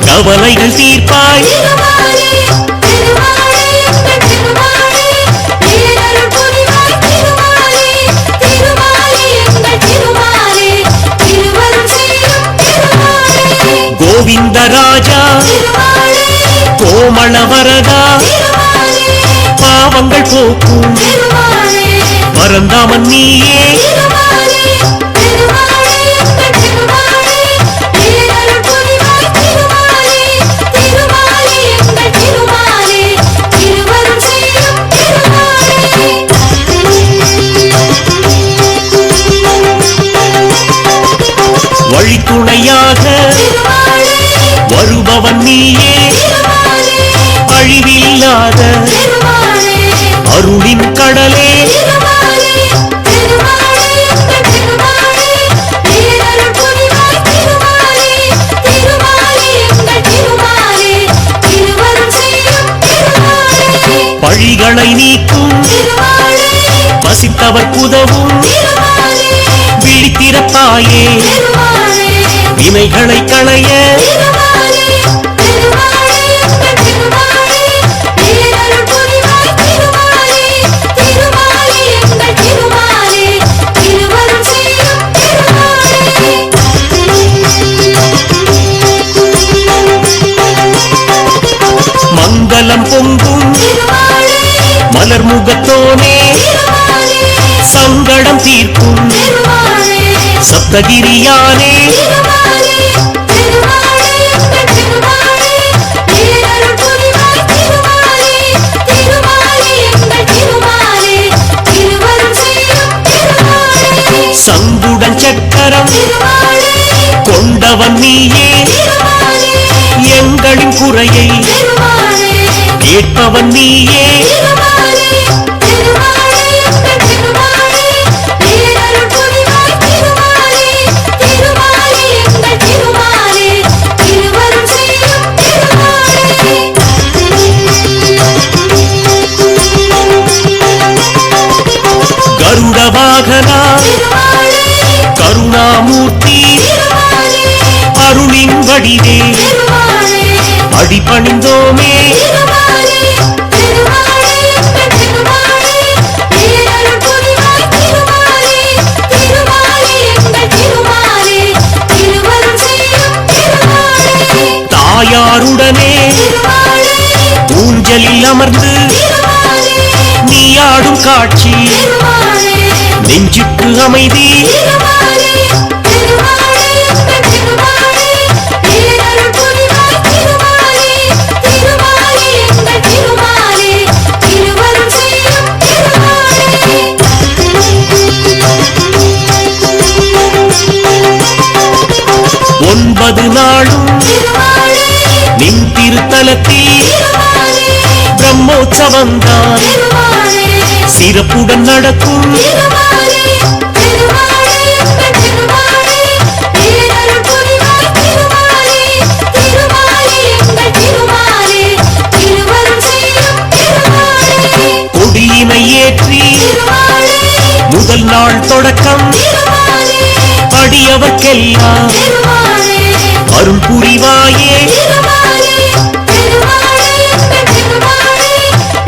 [SPEAKER 1] கவலைகள் தீர்ப்பாய்
[SPEAKER 2] திருமாலே திருமாலே எங்கள் திருமாலே நீரருள் புரிவாய் திருமாலே திருமாலே எங்கள் திருமாலே திருவருள் செய்யும் திருமாலே
[SPEAKER 1] கோவிந்தராஜா
[SPEAKER 2] திருமாலே
[SPEAKER 1] கோமளவரதா
[SPEAKER 2] திருமாலே
[SPEAKER 1] பாவங்கள் போக்கும்
[SPEAKER 2] திருமாலே
[SPEAKER 1] பரந்தாமன் நீயே
[SPEAKER 2] திருமாலே திருமாலே எங்கள் திருமாலே நீரருள் புரிவாய் திருமாலே திருமாலே எங்கள் திருமாலே திருவருள் செய்யும் திருமாலே
[SPEAKER 1] வழித்துணையாக
[SPEAKER 2] திருமாலே
[SPEAKER 1] வருபவன் நீயே
[SPEAKER 2] திருமாலே
[SPEAKER 1] அழிவில்லாத
[SPEAKER 2] திருமாலே
[SPEAKER 1] அருளின் கடலே
[SPEAKER 2] திருமாலே திருமாலே எங்கள் திருமாலே நீரருள் புரிவாய் திருமாலே திருமாலே எங்கள் திருமாலே திருவருள் செய்யும் திருமாலே
[SPEAKER 1] பிணிகளை நீக்கும்
[SPEAKER 2] திருமாலே
[SPEAKER 1] பசித்தவர் உதவும்
[SPEAKER 2] திருமாலே
[SPEAKER 1] விழித்திறப்பாயே
[SPEAKER 2] திருமாலே
[SPEAKER 1] வினைகளை களைய
[SPEAKER 2] திருமாலே திருமாலே எங்கள் திருமாலே பேரருள் புரிவாய் திருமாலே திருமாலே எங்கள் திருமாலே திருவருள் செய்யும்
[SPEAKER 1] மங்களம் பொங்கும்
[SPEAKER 2] திருமாலே
[SPEAKER 1] மலர் முகத்தோனே
[SPEAKER 2] திருமாலே
[SPEAKER 1] சங்கடம் தீர்க்கும்
[SPEAKER 2] திருமாலே
[SPEAKER 1] சப்தகிரியானே
[SPEAKER 2] திருமாலே திருமாலே எங்கள் திருமாலே பேரருள் புரிவாய் திருமாலே திருமாலே எங்கள் திருமாலே திருவருள் செய்யும்
[SPEAKER 1] சங்குடன் சக்கரம்
[SPEAKER 2] திருமாலே
[SPEAKER 1] கொண்டவன் நீயே
[SPEAKER 2] திருமாலே
[SPEAKER 1] எங்களின் குறையை
[SPEAKER 2] திருமாலே
[SPEAKER 1] கேட்பவன் நீயே
[SPEAKER 2] திருமாலே திருமாலே எங்கள் திருமாலே பேரருள் புரிவாய் திருமாலே திருமாலே எங்கள் திருமாலே திருவருள் செய்யும்
[SPEAKER 1] கருட வாகனா
[SPEAKER 2] திருமாலே
[SPEAKER 1] கருணாமூர்த்தி
[SPEAKER 2] திருமாலே
[SPEAKER 1] அருளின் வடிவே
[SPEAKER 2] திருமாலே
[SPEAKER 1] அடிபணிந்தோமே
[SPEAKER 2] திருமாலே திருமாலே எங்கள் திருமாலே பேரருள் புரிவாய் திருமாலே திருமாலே எங்கள் திருமாலே திருவருள் செய்யும்
[SPEAKER 1] தாயாருடனே
[SPEAKER 2] திருமாலே
[SPEAKER 1] ஊஞ்சலில் அமர்ந்து
[SPEAKER 2] திருமாலே
[SPEAKER 1] நீயாடும் காட்சி
[SPEAKER 2] திருமாலே
[SPEAKER 1] நெஞ்சுக்கு அமைதி
[SPEAKER 2] திருமாலே திருமாலே எங்கள் திருமாலே பேரருள் புரிவாய் திருமாலே திருமாலே எங்கள் திருமாலே திருவருள் செய்யும்
[SPEAKER 1] ஒன்பது நாளும்
[SPEAKER 2] திருமாலே
[SPEAKER 1] நின் திருத்தலத்தில்
[SPEAKER 2] திருமாலே
[SPEAKER 1] பிரம்மோற்சவந்தான்
[SPEAKER 2] திருமாலே
[SPEAKER 1] சிறப்புடன் நடக்கும்
[SPEAKER 2] திருமாலே திருமாலே எங்கள் திருமாலே பேரருள் புரிவாய் திருமாலே திருமாலே எங்கள் திருமாலே திருவருள் செய்யும்
[SPEAKER 1] கொடியினை ஏற்றி
[SPEAKER 2] திருமாலே
[SPEAKER 1] முதல் நாள் தொடக்கம்
[SPEAKER 2] திருமாலே
[SPEAKER 1] அடியவர்க்கெல்லாம்
[SPEAKER 2] திருமாலே
[SPEAKER 1] அருள் புரிவாயே
[SPEAKER 2] திருமாலே திருமாலே எங்கள் திருமாலே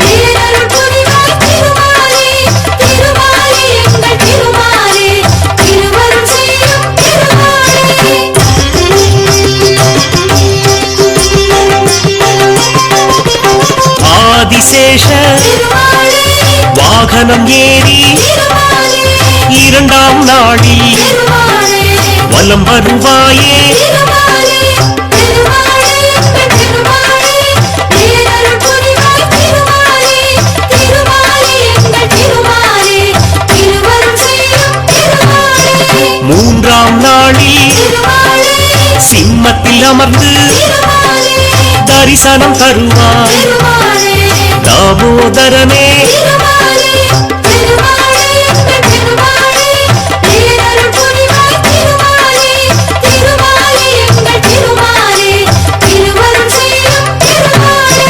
[SPEAKER 2] பேரருள் புரிவாய் திருமாலே திருமாலே எங்கள் திருமாலே திருவருள் செய்யும்
[SPEAKER 1] ஆதிசேஷ
[SPEAKER 2] திருமாலே
[SPEAKER 1] வாகனம் ஏறி
[SPEAKER 2] திருமாலே
[SPEAKER 1] இரண்டாம் நாளில்
[SPEAKER 2] திருமாலே
[SPEAKER 1] வலம் வருவாயே
[SPEAKER 2] திருமாலே திருமாலே எங்கள் திருமாலே பேரருள் புரிவாய் திருமாலே திருமாலே எங்கள் திருமாலே திருவருள் செய்யும்
[SPEAKER 1] மூன்றாம் நாளில்
[SPEAKER 2] திருமாலே
[SPEAKER 1] சிம்மத்தில் அமர்ந்து
[SPEAKER 2] திருமாலே
[SPEAKER 1] தரிசனம் தருவாய்
[SPEAKER 2] திருமாலே
[SPEAKER 1] தாமோதரனே
[SPEAKER 2] திருமாலே திருமாலே எங்கள் திருமாலே பேரருள் புரிவாய் திருமாலே திருமாலே எங்கள் திருமாலே திருவருள் செய்யும்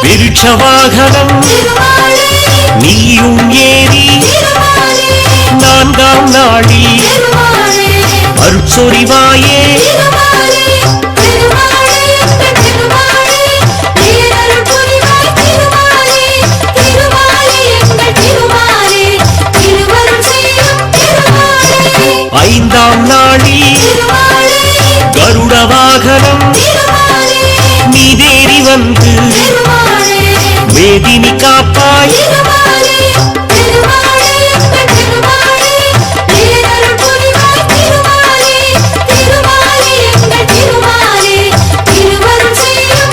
[SPEAKER 1] விருட்ச வாகனம்
[SPEAKER 2] திருமாலே
[SPEAKER 1] நீயும் ஏறி
[SPEAKER 2] திருமாலே
[SPEAKER 1] நான்காம் நாளில்
[SPEAKER 2] திருமாலே
[SPEAKER 1] அருட்சொரிவாயே
[SPEAKER 2] திருமாலே திருமாலே எங்கள் திருமாலே பேரருள் புரிவாய் திருமாலே திருமாலே எங்கள் திருமாலே திருவருள் செய்யும்
[SPEAKER 1] ஐந்தாம் நாளில்
[SPEAKER 2] திருமாலே
[SPEAKER 1] கருட வாகனம்
[SPEAKER 2] திருமாலே
[SPEAKER 1] நீதேறி வந்து
[SPEAKER 2] திருமாலே
[SPEAKER 1] வேதினி காப்பாய்
[SPEAKER 2] திருமாலே திருமாலே எங்கள் திருமாலே பேரருள் புரிவாய் திருமாலே திருமாலே எங்கள் திருமாலே திருவருள் செய்யும்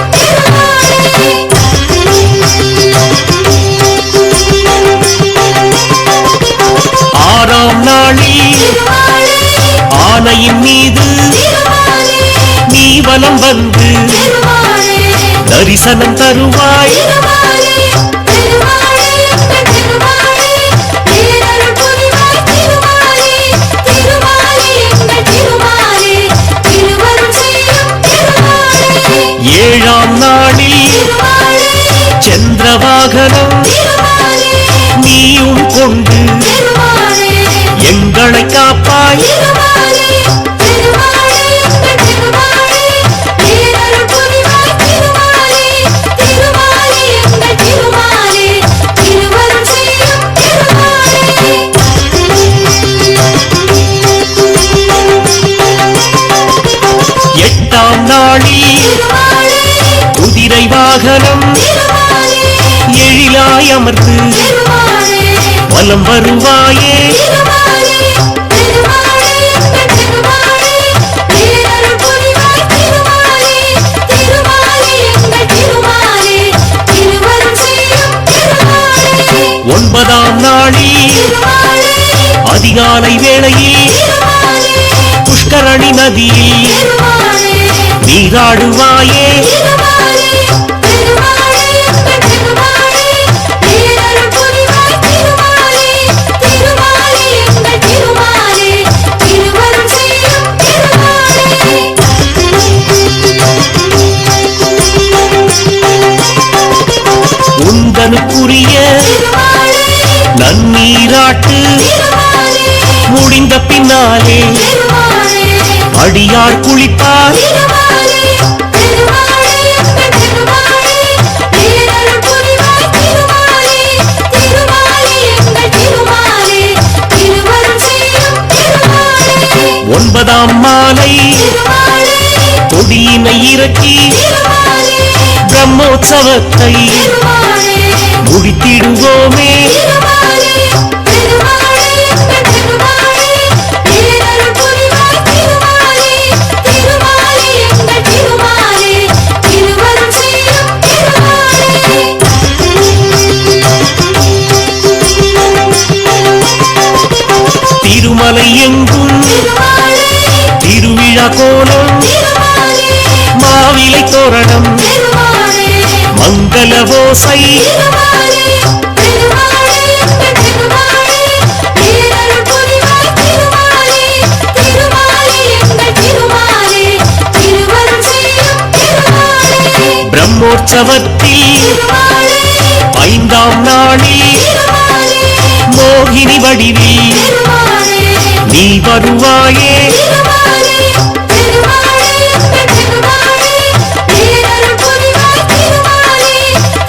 [SPEAKER 1] ஆறாம் நாளில்
[SPEAKER 2] திருமாலே
[SPEAKER 1] ஆனையின் மீது
[SPEAKER 2] திருமாலே
[SPEAKER 1] நீ வலம் வந்து
[SPEAKER 2] திருமாலே
[SPEAKER 1] தரிசனம் தருவாய்
[SPEAKER 2] திருமாலே திருமாலே எங்கள் திருமாலே பேரருள் புரிவாய் திருமாலே திருமாலே எங்கள் திருமாலே திருவருள் செய்யும்
[SPEAKER 1] எங்களை காப்பாய்
[SPEAKER 2] திருமாலே திருமாலே எங்கள் திருமாலே பேரருள் புரிவாய் திருமாலே திருமாலே எங்கள் திருமாலே திருவருள் செய்யும் திருமாலே
[SPEAKER 1] எட்டாம் நாளில்
[SPEAKER 2] திருமாலே
[SPEAKER 1] குதிரை வாகனம்
[SPEAKER 2] திருமாலே
[SPEAKER 1] எழிலாய் அமர்ந்து
[SPEAKER 2] திருமாலே
[SPEAKER 1] வலம் வருவாயே
[SPEAKER 2] திருமாலே திருமாலே எங்கள் திருமாலே பேரருள் புரிவாய் திருமாலே திருமாலே எங்கள் திருமாலே திருவருள் செய்யும் திருமாலே
[SPEAKER 1] ஒன்பதாம் நாளில்
[SPEAKER 2] திருமாலே
[SPEAKER 1] அதிகாலை வேளையில்
[SPEAKER 2] திருமாலே
[SPEAKER 1] புஷ்கரணி நதியில்
[SPEAKER 2] திருமாலே
[SPEAKER 1] நீராடுவாயே
[SPEAKER 2] திருமாலே திருமாலே எங்கள் திருமாலே பேரருள் புரிவாய் திருமாலே திருமாலே எங்கள் திருமாலே திருவருள் செய்யும் திருமாலே
[SPEAKER 1] உந்தனுக்குரிய
[SPEAKER 2] திருமாலே
[SPEAKER 1] நன்னீராட்டு
[SPEAKER 2] திருமாலே
[SPEAKER 1] முடிந்த பின்னாலே
[SPEAKER 2] திருமாலே
[SPEAKER 1] அடியார் குளிப்பார்
[SPEAKER 2] திருமாலே திருமாலே எங்கள் திருமாலே பேரருள் புரிவாய் திருமாலே திருமாலே எங்கள் திருமாலே திருவருள் செய்யும் திருமாலே
[SPEAKER 1] ஒன்பதாம் மாலை
[SPEAKER 2] திருமாலே
[SPEAKER 1] கொடியினை இறக்கி
[SPEAKER 2] திருமாலே
[SPEAKER 1] பிரம்மோற்சவத்தை
[SPEAKER 2] திருமாலே
[SPEAKER 1] முடித்திடுவோமே
[SPEAKER 2] திருமாலே திருமாலே எங்கள் திருமாலே பேரருள் புரிவாய் திருமாலே திருமாலே எங்கள் திருமாலே திருவருள் செய்யும் திருமாலே
[SPEAKER 1] திருமலை எங்கும்
[SPEAKER 2] திருமாலே
[SPEAKER 1] திருவிழா கோலம்
[SPEAKER 2] திருமாலே
[SPEAKER 1] மாவிலை தோரணம்
[SPEAKER 2] திருமாலே
[SPEAKER 1] மங்கள ஓசை
[SPEAKER 2] திருமாலே திருமாலே எங்கள் திருமாலே பேரருள் புரிவாய் திருமாலே திருமாலே எங்கள் திருமாலே திருவருள் செய்யும் திருமாலே
[SPEAKER 1] பிரம்மோற்சவத்தில்
[SPEAKER 2] திருமாலே
[SPEAKER 1] ஐந்தாம் நாளில்
[SPEAKER 2] திருமாலே
[SPEAKER 1] மோகினி வடிவில்
[SPEAKER 2] திருமாலே
[SPEAKER 1] நீ வருவாயே
[SPEAKER 2] திருமாலே திருமாலே எங்கள் திருமாலே பேரருள் புரிவாய் திருமாலே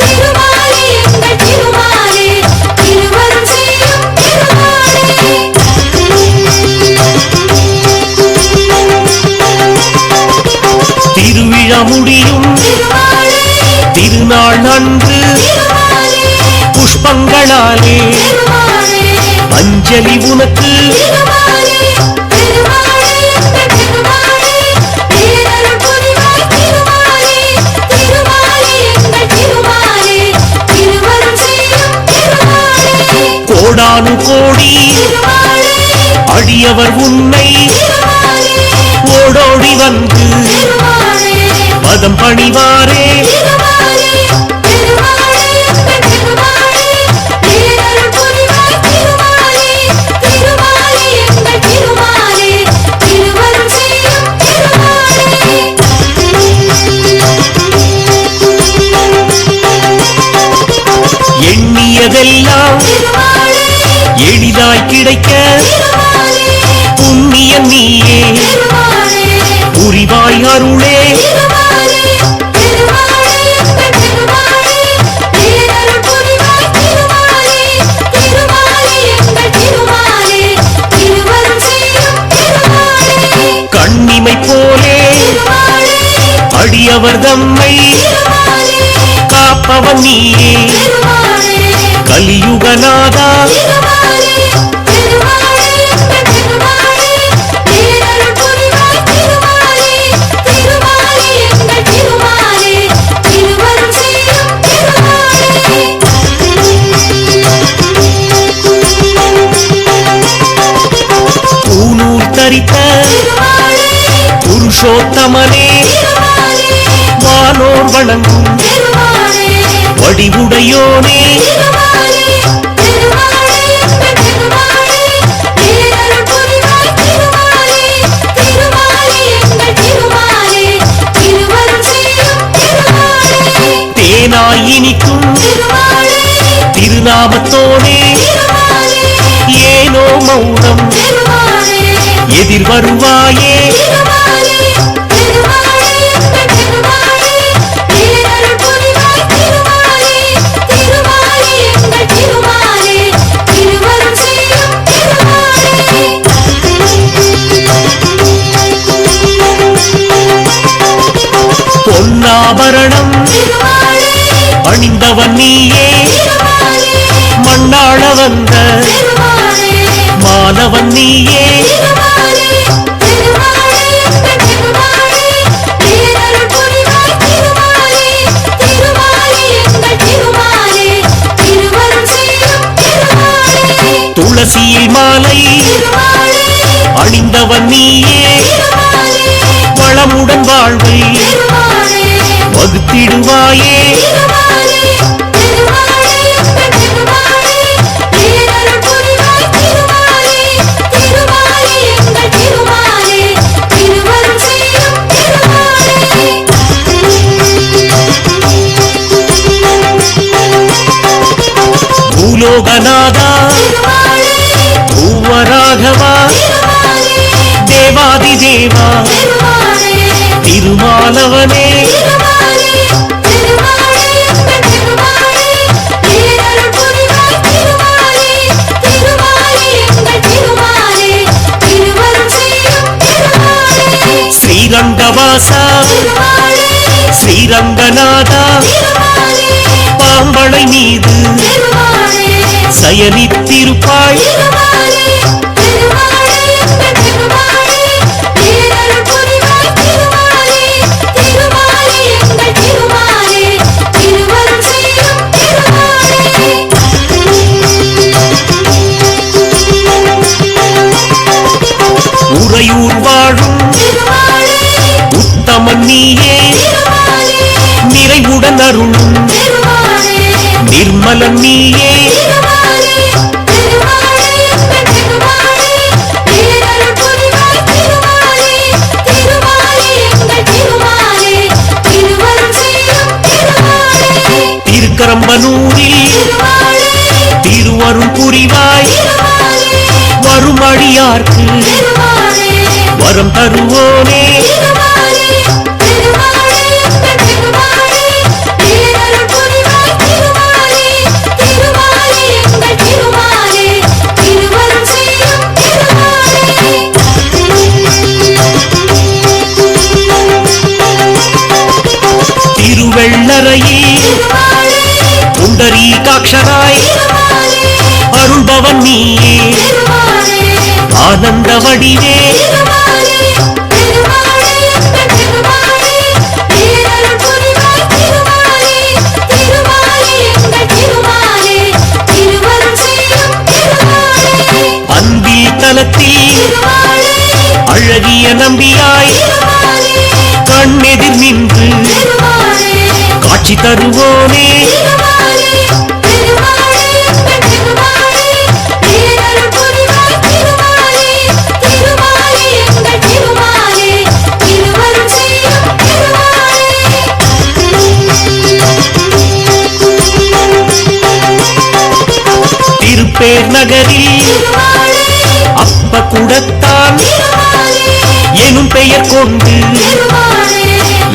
[SPEAKER 2] திருமாலே எங்கள் திருமாலே திருவருள் செய்யும் திருமாலே
[SPEAKER 1] திருவிழா முடியும்
[SPEAKER 2] திருமாலே
[SPEAKER 1] திருநாள் அன்று
[SPEAKER 2] திருமாலே
[SPEAKER 1] புஷ்பங்களாலே
[SPEAKER 2] திருமாலே
[SPEAKER 1] அஞ்சலி உனக்கு
[SPEAKER 2] திருமாலே திருமாலே எங்கள் திருமாலே பேரருள் புரிவாய் திருமாலே திருமாலே எங்கள் திருமாலே திருவருள் செய்யும் திருமாலே
[SPEAKER 1] கோடானு கோடி
[SPEAKER 2] திருமாலே
[SPEAKER 1] அடியவர் உன்னை
[SPEAKER 2] திருமாலே
[SPEAKER 1] ஓடோடி வந்து
[SPEAKER 2] திருமாலே
[SPEAKER 1] பதம் பணிவாரே
[SPEAKER 2] திருமாலே திருமாலே எங்கள் திருமாலே பேரருள் புரிவாய் திருமாலே திருமாலே எங்கள் திருமாலே திருவருள் செய்யும் திருமாலே
[SPEAKER 1] எண்ணியதெல்லாம்
[SPEAKER 2] திருமாலே
[SPEAKER 1] எளிதாய் கிடைக்க
[SPEAKER 2] திருமாலே
[SPEAKER 1] புண்ணியம் நீயே
[SPEAKER 2] திருமாலே
[SPEAKER 1] புரிவாய் அருளே
[SPEAKER 2] திருமாலே திருமாலே எங்கள் திருமாலே பேரருள் புரிவாய் திருமாலே திருமாலே எங்கள் திருமாலே திருவருள் செய்யும் திருமாலே
[SPEAKER 1] கண்ணிமை போலே
[SPEAKER 2] திருமாலே
[SPEAKER 1] அடியவர் தம்மை
[SPEAKER 2] திருமாலே
[SPEAKER 1] காப்பவன் நீயே
[SPEAKER 2] திருமாலே
[SPEAKER 1] கலியுகநாதா
[SPEAKER 2] திருமாலே திருமாலே எங்கள் திருமாலே பேரருள் புரிவாய் திருமாலே திருமாலே எங்கள் திருமாலே திருவருள் செய்யும் திருமாலே
[SPEAKER 1] பூநூல் தரித்த
[SPEAKER 2] திருமாலே
[SPEAKER 1] புருஷோத்தமனே
[SPEAKER 2] திருமாலே
[SPEAKER 1] வானோர் வணங்கும்
[SPEAKER 2] திருமாலே
[SPEAKER 1] வடிவுடையோனே
[SPEAKER 2] திருமாலே திருமாலே எங்கள் திருமாலே பேரருள் புரிவாய் திருமாலே திருமாலே எங்கள் திருமாலே திருவருள் செய்யும் திருமாலே
[SPEAKER 1] தேனாய் இனிக்கும்
[SPEAKER 2] திருமாலே
[SPEAKER 1] திருநாமத்தோனே
[SPEAKER 2] திருமாலே
[SPEAKER 1] ஏனோ மௌனம்
[SPEAKER 2] திருமாலே
[SPEAKER 1] எதிர் வருவாயே
[SPEAKER 2] திருமாலே திருமாலே எங்கள் திருமாலே பேரருள் புரிவாய் திருமாலே திருமாலே எங்கள் திருமாலே திருவருள் செய்யும் திருமாலே
[SPEAKER 1] பொன்னாபரணம்
[SPEAKER 2] திருமாலே
[SPEAKER 1] அணிந்தவன் நீயே
[SPEAKER 2] திருமாலே
[SPEAKER 1] மண்ணாள வந்த
[SPEAKER 2] திருமாலே
[SPEAKER 1] மாணவன் நீயே
[SPEAKER 2] திருமாலே திருமாலே எங்கள் திருமாலே பேரருள் புரிவாய் திருமாலே திருமாலே எங்கள் திருமாலே திருவருள் செய்யும் திருமாலே
[SPEAKER 1] துளசியில் மாலை
[SPEAKER 2] திருமாலே
[SPEAKER 1] அணிந்தவன் நீயே
[SPEAKER 2] திருமாலே
[SPEAKER 1] வளமுடன் வாழ்வை
[SPEAKER 2] திருமாலே
[SPEAKER 1] வகுத்திடுவாயே
[SPEAKER 2] திருமாலே திருமாலே எங்கள் திருமாலே பேரருள் புரிவாய் திருமாலே திருமாலே எங்கள் திருமாலே திருவருள் செய்யும் திருமாலே
[SPEAKER 1] பூலோகநாதா
[SPEAKER 2] திருமாலே
[SPEAKER 1] பூவராகவா
[SPEAKER 2] திருமாலே
[SPEAKER 1] தேவாதி தேவா
[SPEAKER 2] திருமாலே
[SPEAKER 1] திருமாலவனே
[SPEAKER 2] திருமாலே திருமாலே எங்கள் திருமாலே பேரருள் புரிவாய் திருமாலே திருமாலே எங்கள் திருமாலே திருவருள் செய்யும் திருமாலே
[SPEAKER 1] ஸ்ரீரங்கவாசா
[SPEAKER 2] திருமாலே
[SPEAKER 1] ஸ்ரீரங்கநாதா
[SPEAKER 2] திருமாலே
[SPEAKER 1] பாம்பளை மீது
[SPEAKER 2] திருமாலே
[SPEAKER 1] சயனித்திருப்பாய்
[SPEAKER 2] திருமாலே திருமாலே எங்கள் திருமாலே பேரருள் புரிவாய் திருமாலே திருமாலே எங்கள் திருமாலே திருவருள் செய்யும் திருமாலே
[SPEAKER 1] உறையூர் வாழும்
[SPEAKER 2] திருமாலே
[SPEAKER 1] உத்தமன் நீயே
[SPEAKER 2] திருமாலே
[SPEAKER 1] நிறைவுடன் அருளும்
[SPEAKER 2] திருமாலே
[SPEAKER 1] நிர்மலன் நீயே
[SPEAKER 2] திருமாலே திருமாலே எங்கள் திருமாலே பேரருள் புரிவாய் திருமாலே திருமாலே எங்கள் திருமாலே திருவருள் செய்யும் திருமாலே
[SPEAKER 1] திருக்கரம்பனூரில்
[SPEAKER 2] திருமாலே
[SPEAKER 1] திருவருள் புரிவாய்
[SPEAKER 2] திருமாலே
[SPEAKER 1] வரும் அடியார்க்கு
[SPEAKER 2] திருமாலே
[SPEAKER 1] வரம் தருவோனே
[SPEAKER 2] திருமாலே திருமாலே எங்கள் திருமாலே பேரருள் புரிவாய் திருமாலே திருமாலே எங்கள் திருமாலே திருவருள் செய்யும் திருமாலே
[SPEAKER 1] திருவெள்ளரையில்
[SPEAKER 2] திருமாலே
[SPEAKER 1] புண்டரீகாட்சராய்
[SPEAKER 2] திருமாலே
[SPEAKER 1] அருள்பவன் நீயே
[SPEAKER 2] திருமாலே
[SPEAKER 1] ஆனந்த வடிவே
[SPEAKER 2] திருமாலே திருமாலே எங்கள் திருமாலே பேரருள் புரிவாய் திருமாலே திருமாலே எங்கள் திருமாலே திருவருள் செய்யும் திருமாலே
[SPEAKER 1] அன்பில் தலத்தில்
[SPEAKER 2] திருமாலே
[SPEAKER 1] அழகிய நம்பியாய்
[SPEAKER 2] திருமாலே
[SPEAKER 1] கண்ணெதிர் நின்று
[SPEAKER 2] திருமாலே
[SPEAKER 1] காட்சி தருவோனே
[SPEAKER 2] திருமாலே திருமாலே எங்கள் திருமாலே பேரருள் புரிவாய் திருமாலே திருமாலே எங்கள் திருமாலே திருவருள் செய்யும் திருமாலே
[SPEAKER 1] திருப்பேர் நகரில்
[SPEAKER 2] திருமாலே
[SPEAKER 1] அப்ப குடத்தான்
[SPEAKER 2] திருமாலே
[SPEAKER 1] எனும் பெயர் கொண்டு
[SPEAKER 2] திருமாலே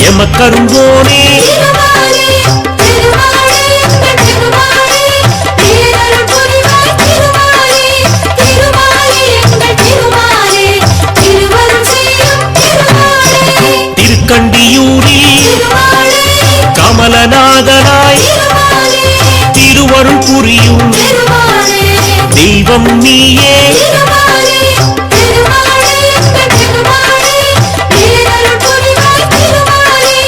[SPEAKER 1] எமக்கரும்போனே
[SPEAKER 2] திருமாலே திருமாலே எங்கள் திருமாலே பேரருள் புரிவாய் திருமாலே திருமாலே எங்கள் திருமாலே திருவருள் செய்யும் திருமாலே
[SPEAKER 1] திருக்கண்டியூரில்
[SPEAKER 2] திருமாலே
[SPEAKER 1] கமலநாதனாய்
[SPEAKER 2] திருமாலே
[SPEAKER 1] திருவருள் புரியும்
[SPEAKER 2] திருமாலே
[SPEAKER 1] தெய்வம் நீயே
[SPEAKER 2] திருமாலே திருமாலே எங்கள் திருமாலே பேரருள் புரிவாய் திருமாலே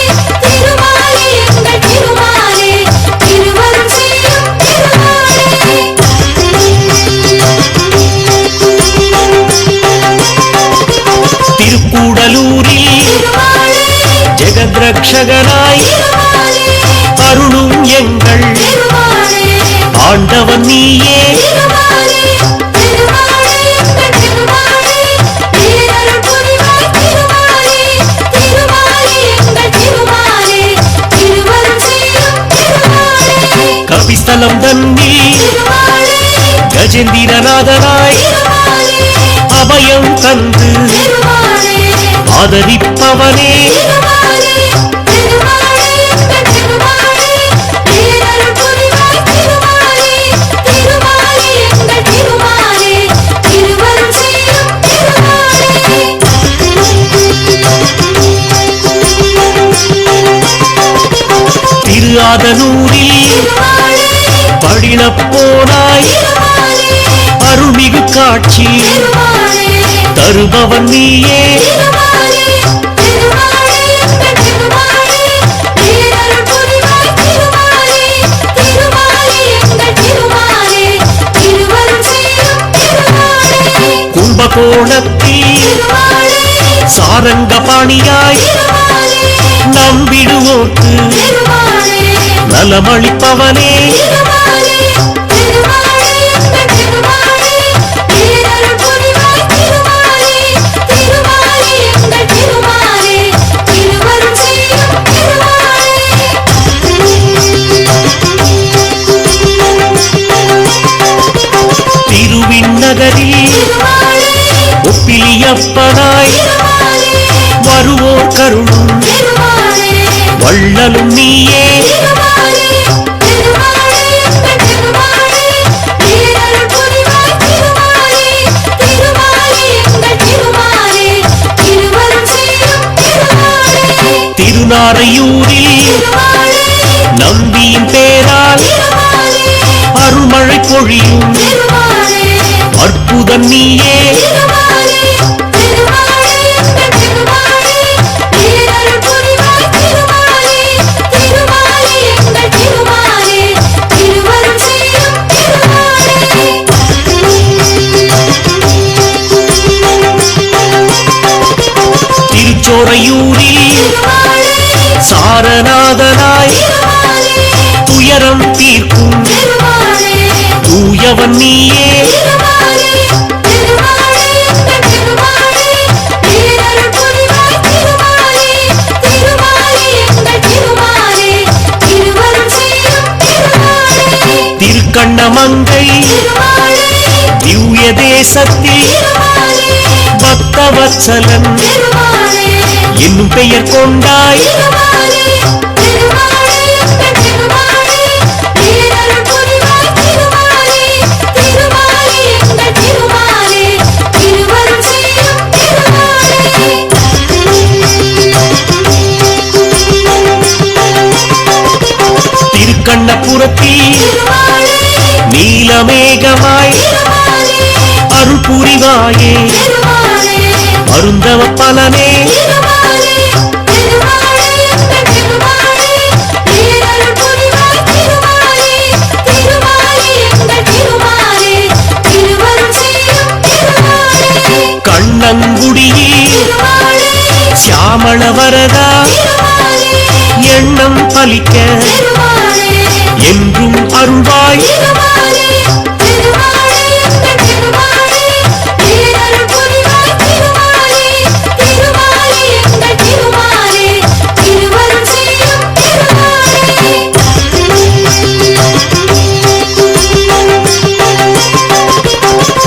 [SPEAKER 2] திருமாலே எங்கள் திருமாலே திருவருள் செய்யும் திருமாலே
[SPEAKER 1] திருக்கூடலூரில்
[SPEAKER 2] திருமாலே
[SPEAKER 1] ஜெகத்ரக்ஷகனாய்
[SPEAKER 2] திருமாலே
[SPEAKER 1] அருளும் எங்கள்
[SPEAKER 2] திருமாலே
[SPEAKER 1] ஆண்டவன் நீயே
[SPEAKER 2] திருமாலே திருமாலே எங்கள் திருமாலே பேரருள் புரிவாய் திருமாலே திருமாலே எங்கள் திருமாலே திருவருள் செய்யும் திருமாலே
[SPEAKER 1] கபிஸ்தலம் தன்னில்
[SPEAKER 2] திருமாலே
[SPEAKER 1] கஜேந்திரநாதனாய்
[SPEAKER 2] திருமாலே
[SPEAKER 1] அபயம் தந்து
[SPEAKER 2] திருமாலே
[SPEAKER 1] ஆதரிப்பவனே
[SPEAKER 2] திருமாலே திருமாலே எங்கள் திருமாலே பேரருள் புரிவாய் திருமாலே திருமாலே எங்கள் திருமாலே திருவருள் செய்யும்
[SPEAKER 1] திருஆதனூரில்
[SPEAKER 2] திருமாலே
[SPEAKER 1] படினப் போனாய்
[SPEAKER 2] திருமாலே
[SPEAKER 1] அருள்மிகு காட்சி
[SPEAKER 2] திருமாலே
[SPEAKER 1] தருபவன் நீயே
[SPEAKER 2] திருமாலே திருமாலே எங்கள் திருமாலே பேரருள் புரிவாய் திருமாலே திருமாலே எங்கள் திருமாலே திருவருள் செய்யும்
[SPEAKER 1] கும்பகோணத்தில்
[SPEAKER 2] திருமாலே
[SPEAKER 1] சாரங்கபாணியாய்
[SPEAKER 2] திருமாலே
[SPEAKER 1] நம்பிடுவோர்க்கு
[SPEAKER 2] திருமாலே
[SPEAKER 1] நலமளிப்பவனே
[SPEAKER 2] திருமாலே திருமாலே எங்கள் திருமாலே பேரருள் புரிவாய் திருமாலே திருமாலே எங்கள் திருமாலே திருவருள் செய்யும்
[SPEAKER 1] திருவிண்ணகரில்
[SPEAKER 2] திருமாலே
[SPEAKER 1] ஒப்பிலியப்பனாய்
[SPEAKER 2] திருமாலே
[SPEAKER 1] வருவோர் கருளும்
[SPEAKER 2] திருமாலே
[SPEAKER 1] வள்ளலும் நீயே
[SPEAKER 2] திருமாலே திருமாலே எங்கள் திருமாலே பேரருள் புரிவாய் திருமாலே திருமாலே எங்கள் திருமாலே திருவருள் செய்யும்
[SPEAKER 1] திருநாரையூரில்
[SPEAKER 2] திருமாலே
[SPEAKER 1] நம்பியின் பேரால்
[SPEAKER 2] திருமாலே
[SPEAKER 1] அருள்மழை பொழியும்
[SPEAKER 2] திருமாலே
[SPEAKER 1] அற்புதம் நீயே
[SPEAKER 2] திருமாலே திருமாலே எங்கள் திருமாலே பேரருள் புரிவாய் திருமாலே திருமாலே எங்கள் திருமாலே திருவருள் செய்யும்
[SPEAKER 1] திருச்சோரையூரில்
[SPEAKER 2] திருமாலே
[SPEAKER 1] சாரநாதனாய்
[SPEAKER 2] திருமாலே
[SPEAKER 1] துயரம் தீர்க்கும்
[SPEAKER 2] திருமாலே
[SPEAKER 1] தூயவன் நீயே
[SPEAKER 2] திருமாலே திருமாலே எங்கள் திருமாலே பேரருள் புரிவாய் திருமாலே திருமாலே எங்கள் திருமாலே திருவருள் செய்யும்
[SPEAKER 1] திருக்கண்ணமங்கை
[SPEAKER 2] திருமாலே
[SPEAKER 1] திவ்ய தேசத்தில்
[SPEAKER 2] திருமாலே
[SPEAKER 1] பக்தவத்சலன்
[SPEAKER 2] திருமாலே
[SPEAKER 1] என்னும் பெயர் கொண்டாய்
[SPEAKER 2] திருமாலே திருமாலே எங்கள் திருமாலே பேரருள் புரிவாய் திருமாலே திருமாலே எங்கள் திருமாலே திருவருள் செய்யும்
[SPEAKER 1] திருக்கண்ணபுரத்தில்
[SPEAKER 2] திருமாலே
[SPEAKER 1] நீலமேகமாய்
[SPEAKER 2] திருமாலே
[SPEAKER 1] அருள் புரிவாயே
[SPEAKER 2] திருமாலே
[SPEAKER 1] அருந்தவ பலனே
[SPEAKER 2] திருமாலே திருமாலே எங்கள் திருமாலே பேரருள் புரிவாய் திருமாலே திருமாலே எங்கள் திருமாலே திருவருள் செய்யும்
[SPEAKER 1] கண்ணங்குடியில்
[SPEAKER 2] திருமாலே
[SPEAKER 1] சியாமளவரதா
[SPEAKER 2] திருமாலே
[SPEAKER 1] எண்ணம் பலிக்க
[SPEAKER 2] திருமாலே
[SPEAKER 1] என்றும் அருள்வாய்
[SPEAKER 2] திருமாலே திருமாலே எங்கள் திருமாலே பேரருள் புரிவாய் திருமாலே திருமாலே எங்கள் திருமாலே திருவருள் செய்யும்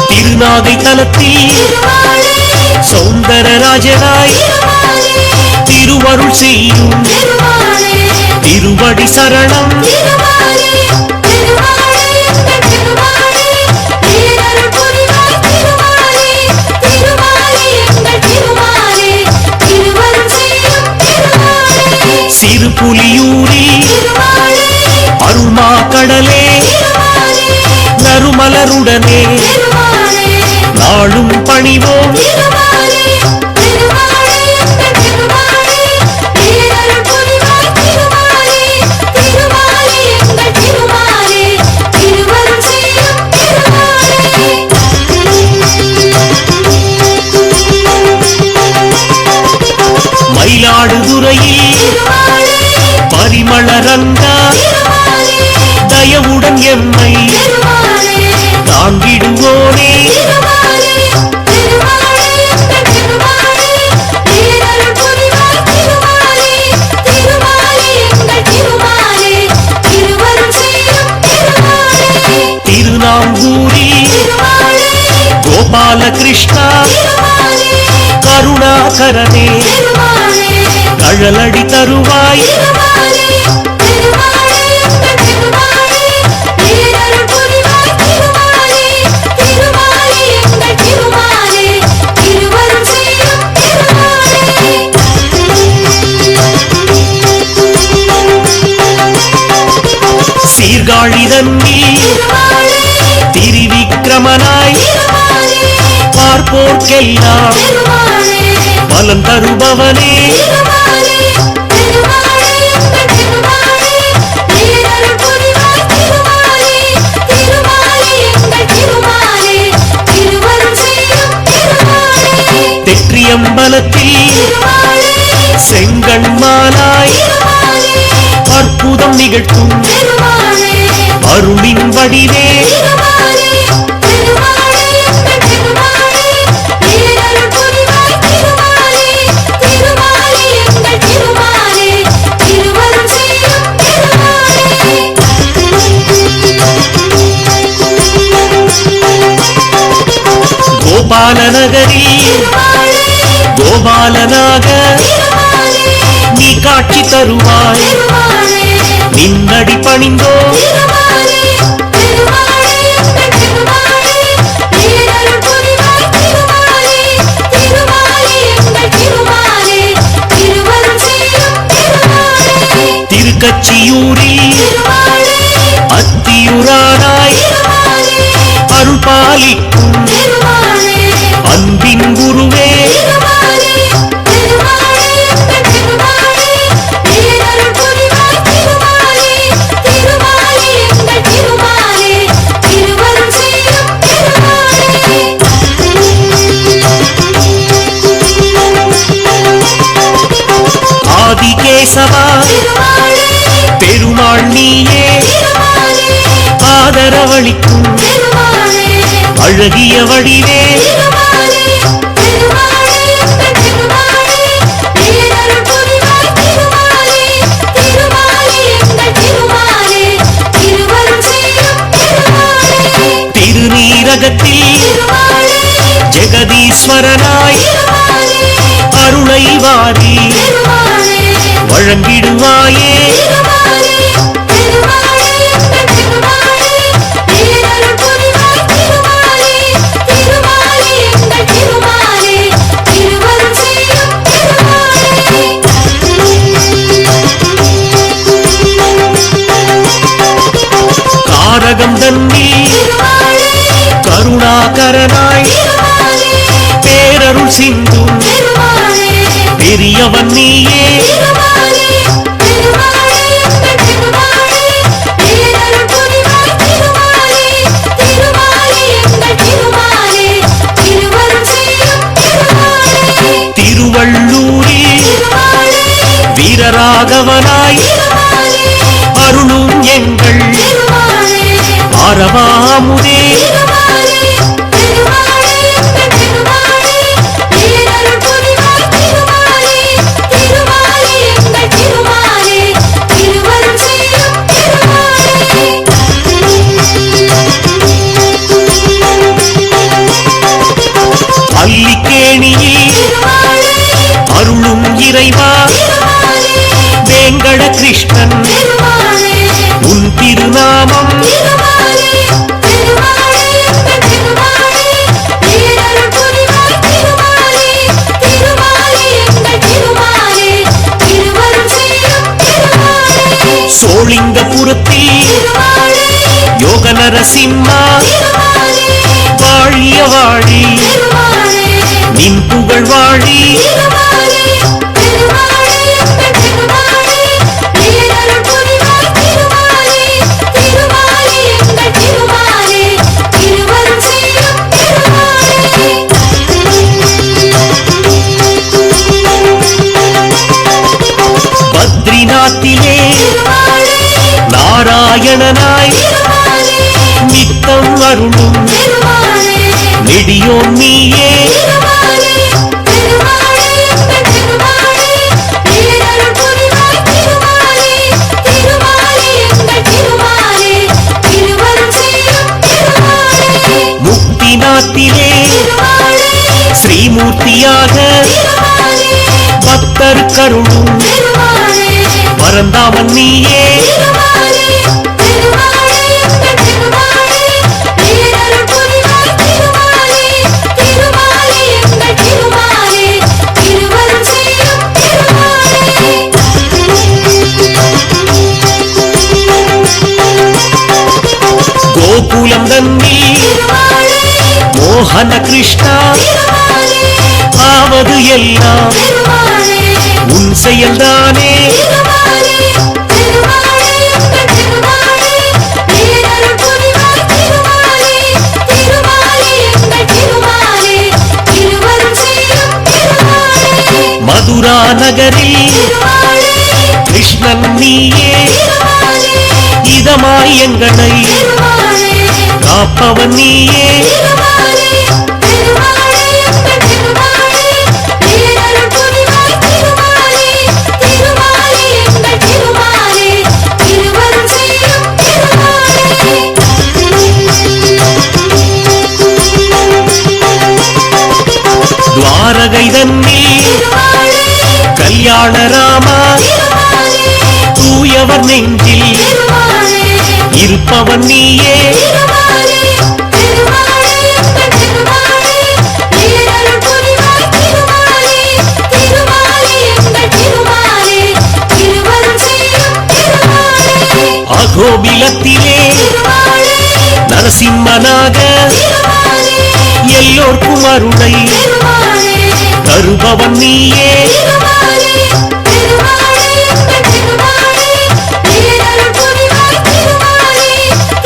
[SPEAKER 1] திருநாகை தலத்தில்
[SPEAKER 2] திருமாலே
[SPEAKER 1] சௌந்தரராஜனாய்
[SPEAKER 2] திருமாலே
[SPEAKER 1] திருவருள் செய்யும்
[SPEAKER 2] திருமாலே
[SPEAKER 1] திருவடி சரணம்
[SPEAKER 2] திருமாலே திருமாலே எங்கள் திருமாலே பேரருள் புரிவாய் திருமாலே திருமாலே எங்கள் திருமாலே திருவருள் செய்யும்
[SPEAKER 1] சிறுபுலியூரில்
[SPEAKER 2] திருமாலே
[SPEAKER 1] அருள்மா கடலே
[SPEAKER 2] திருமாலே
[SPEAKER 1] நறுமலருடனே
[SPEAKER 2] திருமாலே
[SPEAKER 1] நாளும் பணிவோம்
[SPEAKER 2] திருமாலே திருமாலே எங்கள் திருமாலே பேரருள் புரிவாய் திருமாலே திருமாலே எங்கள் திருமாலே திருவருள் செய்யும்
[SPEAKER 1] மயிலாடுதுறையில்
[SPEAKER 2] திருமாலே
[SPEAKER 1] பரிமளரங்கா
[SPEAKER 2] திருமாலே
[SPEAKER 1] தயவுடன் எம்மை
[SPEAKER 2] திருமாலே
[SPEAKER 1] தாங்கிடுவோனே
[SPEAKER 2] திருமாலே திருமாலே எங்கள்
[SPEAKER 1] கோபால கிருஷ்ணா
[SPEAKER 2] திருமாலே
[SPEAKER 1] கருணாகரனே
[SPEAKER 2] திருமாலே
[SPEAKER 1] கழலடி தருவாய்
[SPEAKER 2] திருமாலே திருமாலே எங்கள் திருமாலே நீரருள் புரிவாய் திருமாலே திருமாலே எங்கள் திருமாலே திருவருள் செய்யும் திருமாலே
[SPEAKER 1] சீர்காழிதன்னில்
[SPEAKER 2] திருமாலே
[SPEAKER 1] திரிவிக்ரமனாய்
[SPEAKER 2] திருமாலே
[SPEAKER 1] பார்ப்போர்க்கெல்லாம்
[SPEAKER 2] திருமாலே
[SPEAKER 1] பலன் தருபவனே
[SPEAKER 2] திருமாலே திருமாலே எங்கள் திருமாலே நீரருள் புரிவாய் திருமாலே திருமாலே எங்கள் திருமாலே திருவருள் செய்யும் திருமாலே
[SPEAKER 1] தெற்றியம்பலத்தில்
[SPEAKER 2] திருமாலே
[SPEAKER 1] செங்கண்மானாய்
[SPEAKER 2] திருமாலே
[SPEAKER 1] அற்புதம் நிகழ்த்தும்
[SPEAKER 2] திருமாலே
[SPEAKER 1] அருளின் வடிவே
[SPEAKER 2] திருமாலே திருமாலே எங்கள் திருமாலே நீரருள் புரிவாய் திருமாலே திருமாலே எங்கள் திருமாலே திருவருள் செய்யும் திருமாலே
[SPEAKER 1] கோபாலநகரில்
[SPEAKER 2] திருமாலே
[SPEAKER 1] கோபாலனாக
[SPEAKER 2] திருமாலே
[SPEAKER 1] நீ காட்சி தருவாய்
[SPEAKER 2] திருமாலே
[SPEAKER 1] நின்னடி பணிந்தோ
[SPEAKER 2] திருமாலே திருமாலே எங்கள் திருமாலே நீரருள் புரிவாய் திருமாலே திருமாலே எங்கள் திருமாலே திருவருள் செய்யும் திருமாலே
[SPEAKER 1] திருக்கச்சியூரில்
[SPEAKER 2] திருமாலே
[SPEAKER 1] அத்தியுரானாய்
[SPEAKER 2] திருமாலே
[SPEAKER 1] அருள் பாலிக்கும்
[SPEAKER 2] திருமாலே
[SPEAKER 1] அன்பின் குருவே
[SPEAKER 2] திருமாலே திருமாலே எங்கள் திருமாலே நீரருள் புரிவாய் திருமாலே திருமாலே எங்கள் திருமாலே திருவருள் செய்யும் திருமாலே
[SPEAKER 1] ஆதிகேசவா
[SPEAKER 2] திருமாலே
[SPEAKER 1] பெருமாள் நீயே
[SPEAKER 2] திருமாலே
[SPEAKER 1] ஆதரவளிக்கும்
[SPEAKER 2] திருமாலே
[SPEAKER 1] அழகிய வடிவே
[SPEAKER 2] திருமாலே திருமாலே எங்கள் திருமாலே நீரருள் புரிவாய் திருமாலே திருமாலே எங்கள் திருமாலே திருவருள் செய்யும் திருமாலே
[SPEAKER 1] திருநீரகத்தில்
[SPEAKER 2] திருமாலே
[SPEAKER 1] ஜெகதீஸ்வரனாய்
[SPEAKER 2] திருமாலே
[SPEAKER 1] அருளை வாரி
[SPEAKER 2] திருமாலே
[SPEAKER 1] வழங்கிடுவாயே
[SPEAKER 2] திருமாலே திருமாலே எங்கள் திருமாலே நீரருள் புரிவாய் திருமாலே திருமாலே எங்கள் திருமாலே திருவருள் செய்யும் திருமாலே
[SPEAKER 1] காரகம் தன்னில்
[SPEAKER 2] திருமாலே
[SPEAKER 1] கருணாகரனாய்
[SPEAKER 2] திருமாலே
[SPEAKER 1] பேரருள் சிந்தும்
[SPEAKER 2] திருமாலே
[SPEAKER 1] பெரியவன் நீயே
[SPEAKER 2] திருமாலே திருமாலே எங்கள் திருமாலே நீரருள் புரிவாய் திருமாலே திருமாலே எங்கள் திருமாலே திருவருள் செய்யும் திருமாலே
[SPEAKER 1] திருவள்ளூரில்
[SPEAKER 2] திருமாலே
[SPEAKER 1] வீரராகவனாய்
[SPEAKER 2] திருமாலே
[SPEAKER 1] அருளும் எங்கள்
[SPEAKER 2] திருமாலே
[SPEAKER 1] ஆரவாமுதே
[SPEAKER 2] திருமாலே திருமாலே எங்கள் திருமாலே நீரருள் புரிவாய் திருமாலே திருமாலே எங்கள் திருமாலே திருவருள் செய்யும் திருமாலே
[SPEAKER 1] அல்லிக்கேணியில்
[SPEAKER 2] திருமாலே
[SPEAKER 1] அருளும் இறைவா
[SPEAKER 2] திருமாலே
[SPEAKER 1] வேங்கட கிருஷ்ணன்
[SPEAKER 2] திருமாலே
[SPEAKER 1] உன் திருநாமம்
[SPEAKER 2] திருமாலே திருமாலே எங்கள் திருமாலே நீரருள் புரிவாய் திருமாலே திருமாலே எங்கள் திருமாலே திருவருள் செய்யும் திருமாலே
[SPEAKER 1] சோழிங்கபுரத்தில்
[SPEAKER 2] திருமாலே
[SPEAKER 1] யோக நரசிம்மா
[SPEAKER 2] திருமாலே
[SPEAKER 1] வாழிய வாழி
[SPEAKER 2] திருமாலே
[SPEAKER 1] நின் புகழ் வாழி
[SPEAKER 2] திருமாலே திருமாலே எங்கள் திருமாலே நீரருள் புரிவாய் திருமாலே திருமாலே எங்கள் திருமாலே திருவருள் செய்யும் திருமாலே
[SPEAKER 1] பத்ரிநாத்திலே
[SPEAKER 2] திருமாலே
[SPEAKER 1] நாராயணனாய்
[SPEAKER 2] திருமாலே
[SPEAKER 1] நித்தம் அருளும்
[SPEAKER 2] திருமாலே
[SPEAKER 1] நெடியோன் நீயே
[SPEAKER 2] திருமாலே திருமாலே எங்கள் திருமாலே நீரருள் புரிவாய் திருமாலே திருமாலே எங்கள் திருமாலே திருவருள் செய்யும் திருமாலே
[SPEAKER 1] முக்திநாத்திலே வழியாக
[SPEAKER 2] திருமாலே
[SPEAKER 1] பக்தர் கருளும்
[SPEAKER 2] திருமாலே
[SPEAKER 1] பரந்தாமன் நீயே
[SPEAKER 2] திருமாலே திருமாலே எங்கள் திருமாலே நீரருள் புரிவாய் திருமாலே திருமாலே எங்கள் திருமாலே திருவருள் செய்யும் திருமாலே
[SPEAKER 1] கோகுலம் தன்னில்
[SPEAKER 2] திருமாலே
[SPEAKER 1] மோகன கிருஷ்ணா
[SPEAKER 2] திருமாலே
[SPEAKER 1] ஆவது எல்லாம்
[SPEAKER 2] திருமாலே
[SPEAKER 1] உன் செயல்தானே
[SPEAKER 2] திருமாலே திருமாலே எங்கள் திருமாலே நீரருள் புரிவாய் திருமாலே திருமாலே எங்கள் திருமாலே திருவருள் செய்யும் திருமாலே
[SPEAKER 1] மதுரா நகரில்
[SPEAKER 2] திருமாலே
[SPEAKER 1] கிருஷ்ணன் நீயே
[SPEAKER 2] திருமாலே
[SPEAKER 1] இதமாய் எங்களை
[SPEAKER 2] திருமாலே
[SPEAKER 1] காப்பவன் நீயே
[SPEAKER 2] திருமாலே திருமாலே எங்கள் திருமாலே நீரருள் புரிவாய் திருமாலே திருமாலே எங்கள் திருமாலே திருவருள் செய்யும் திருமாலே
[SPEAKER 1] துவாரகை தன்னில்
[SPEAKER 2] திருமாலே
[SPEAKER 1] கல்யாண ராமா
[SPEAKER 2] திருமாலே
[SPEAKER 1] தூயவர் நெஞ்சில்
[SPEAKER 2] திருமாலே
[SPEAKER 1] இருப்பவன் நீயே
[SPEAKER 2] திருமாலே திருமாலே எங்கள் திருமாலே நீரருள் புரிவாய் திருமாலே திருமாலே எங்கள் திருமாலே திருவருள் செய்யும் திருமாலே
[SPEAKER 1] அகோபிலத்திலே
[SPEAKER 2] திருமாலே
[SPEAKER 1] நரசிம்மனாக
[SPEAKER 2] திருமாலே
[SPEAKER 1] எல்லோர்க்கும் அருளை
[SPEAKER 2] திருமாலே
[SPEAKER 1] தருபவன் நீயே
[SPEAKER 2] திருமாலே திருமாலே எங்கள் திருமாலே நீரருள் புரிவாய் திருமாலே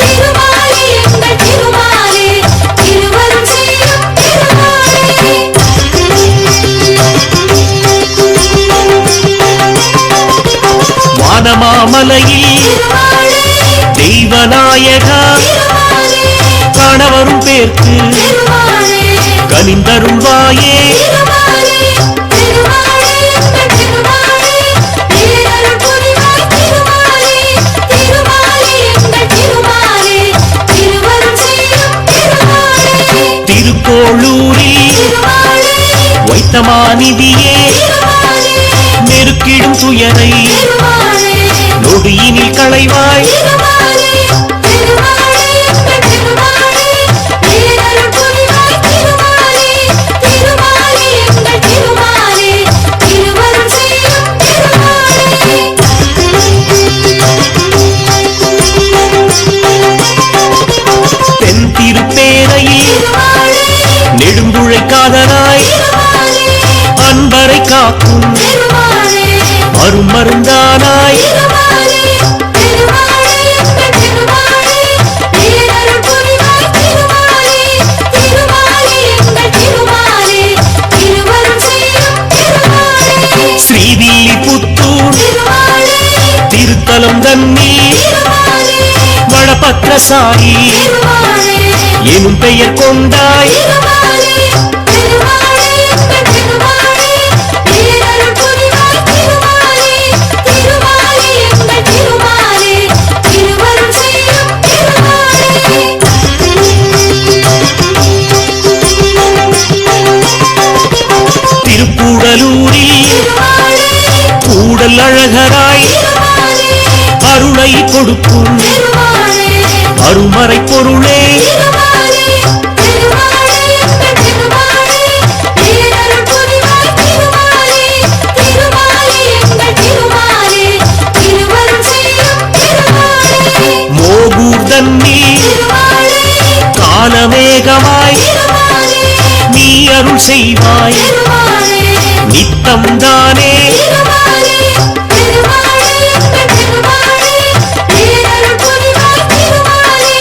[SPEAKER 2] திருமாலே எங்கள் திருமாலே திருவருள் செய்யும் திருமாலே
[SPEAKER 1] வானமாமலையில்
[SPEAKER 2] திருமாலே
[SPEAKER 1] தெய்வநாயகா
[SPEAKER 2] திருமாலே
[SPEAKER 1] கணவரும் பேர்க்கு
[SPEAKER 2] திருமாலே
[SPEAKER 1] கனிந்தருள்வாயே
[SPEAKER 2] திருமாலே திருமாலே எங்கள் திருமாலே நீரருள் புரிவாய் திருமாலே திருமாலே எங்கள் திருமாலே திருவருள் செய்யும் திருமாலே
[SPEAKER 1] திருக்கோளூரில்
[SPEAKER 2] திருமாலே
[SPEAKER 1] வைத்தமாநிதியே
[SPEAKER 2] திருமாலே
[SPEAKER 1] நெருக்கிடும் துயரை
[SPEAKER 2] திருமாலே
[SPEAKER 1] நொடியினில் களைவாய்
[SPEAKER 2] திருமாலே திருமாலே எங்கள் திருமாலே நீரருள் புரிவாய் திருமாலே திருமாலே எங்கள் திருமாலே திருவருள் செய்யும் திருமாலே
[SPEAKER 1] தென் திருப்பேரையில்
[SPEAKER 2] திருமாலே
[SPEAKER 1] நெடுங்குழைக்காதனாய்
[SPEAKER 2] திருமாலே
[SPEAKER 1] அன்பரை காக்கும்
[SPEAKER 2] திருமாலே
[SPEAKER 1] அருமருந்தானாய்
[SPEAKER 2] திருமாலே திருமாலே எங்கள் திருமாலே நீரருள் புரிவாய் திருமாலே திருமாலே எங்கள் திருமாலே திருவருள் செய்யும் திருமாலே
[SPEAKER 1] ஸ்ரீவில்லி புத்தூர்
[SPEAKER 2] திருமாலே
[SPEAKER 1] திருத்தலம் தன்னில்
[SPEAKER 2] திருமாலே
[SPEAKER 1] வடபத்திரசாயி
[SPEAKER 2] திருமாலே
[SPEAKER 1] எனும் பெயர் கொண்டாய்
[SPEAKER 2] திருமாலே திருமாலே எங்கள் திருமாலே நீரருள் புரிவாய் திருமாலே திருமாலே எங்கள் திருமாலே திருவருள் செய்யும் திருமாலே
[SPEAKER 1] திருக்கூடலூரில்
[SPEAKER 2] திருமாலே
[SPEAKER 1] கூடல் அழகராய்
[SPEAKER 2] திருமாலே
[SPEAKER 1] அருளை கொடுக்கும்
[SPEAKER 2] திருமாலே
[SPEAKER 1] அருமறை பொருளே
[SPEAKER 2] திருமாலே திருமாலே எங்கள் திருமாலே நீரருள் புரிவாய் திருமாலே திருமாலே எங்கள் திருமாலே திருவருள் செய்யும் திருமாலே
[SPEAKER 1] மோகூர் தன்னில்
[SPEAKER 2] திருமாலே
[SPEAKER 1] காலமேகமாய்
[SPEAKER 2] திருமாலே
[SPEAKER 1] நீ அருள் செய்வாய்
[SPEAKER 2] திருமாலே
[SPEAKER 1] நித்தம் தானே
[SPEAKER 2] திருமாலே திருமாலே எங்கள் திருமாலே நீரருள் புரிவாய் திருமாலே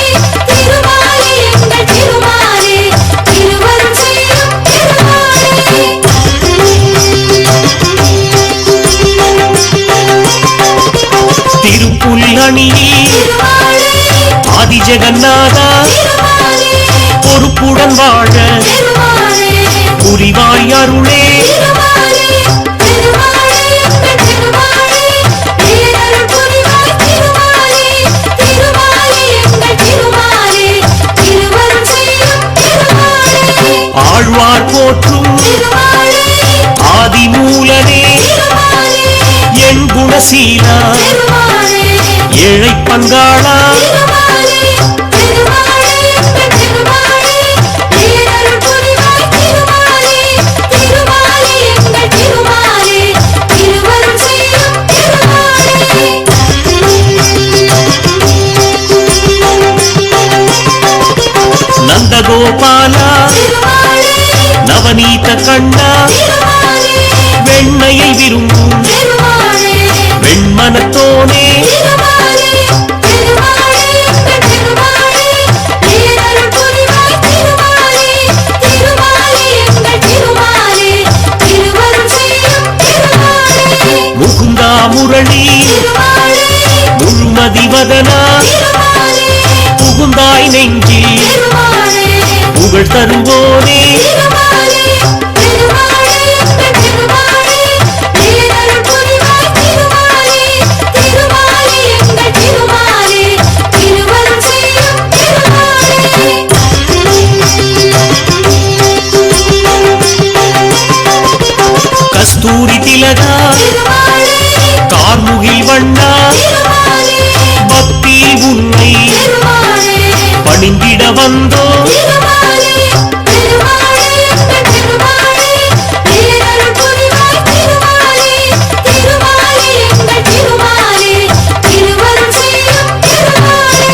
[SPEAKER 2] திருமாலே எங்கள் திருமாலே திருவருள் செய்யும் திருமாலே
[SPEAKER 1] திருப்புல்லணியில்
[SPEAKER 2] திருமாலே
[SPEAKER 1] ஆதிஜெகநாதா
[SPEAKER 2] திருமாலே
[SPEAKER 1] பொறுப்புடன் வாழ
[SPEAKER 2] திருமாலே
[SPEAKER 1] புரிவாய் அருளே
[SPEAKER 2] திருமாலே திருமாலே எங்கள் திருமாலே நீரருள் புரிவாய் திருமாலே திருமாலே எங்கள் திருமாலே திருவருள் செய்யும் திருமாலே
[SPEAKER 1] ஆழ்வார் போற்றும்
[SPEAKER 2] திருமாலே
[SPEAKER 1] பங்காளா
[SPEAKER 2] திருமாலே திருமாலே எங்கள் திருமாலே பேரருள் புரிவாய் திருமாலே திருமாலே எங்கள் திருமாலே திருவருள் செய்யும் திருமாலே
[SPEAKER 1] நந்தகோபாலா
[SPEAKER 2] திருமாலே
[SPEAKER 1] நவநீத கண்ணா
[SPEAKER 2] திருமாலே
[SPEAKER 1] வெண்ணையை விரும்பும்
[SPEAKER 2] திருமாலே
[SPEAKER 1] வெண்மனத்தோனே
[SPEAKER 2] திருமாலே திருமாலே எங்கள் திருமாலே பேரருள் புரிவாய் திருமாலே திருமாலே எங்கள் திருமாலே திருவருள் செய்யும் திருமாலே
[SPEAKER 1] முகுந்தா முரளி
[SPEAKER 2] திருமாலே
[SPEAKER 1] முழுமதி வதனா
[SPEAKER 2] திருமாலே
[SPEAKER 1] புகுந்தாய் நெஞ்சில்
[SPEAKER 2] திருமாலே
[SPEAKER 1] புகழ் தருவோனே
[SPEAKER 2] திருமாலே திருமாலே எங்கள் திருமாலே பேரருள் புரிவாய் திருமாலே திருமாலே எங்கள் திருமாலே திருவருள் செய்யும் திருமாலே
[SPEAKER 1] கஸ்தூரி திலகா
[SPEAKER 2] திருமாலே
[SPEAKER 1] கார்முகில் வண்ணா
[SPEAKER 2] திருமாலே
[SPEAKER 1] பக்தி உன்னை
[SPEAKER 2] திருமாலே
[SPEAKER 1] பணிந்திட வந்தோ
[SPEAKER 2] திருமாலே திருமாலே எங்கள் திருமாலே பேரருள் புரிவாய் திருமாலே திருமாலே எங்கள் திருமாலே திருவருள் செய்யும் திருமாலே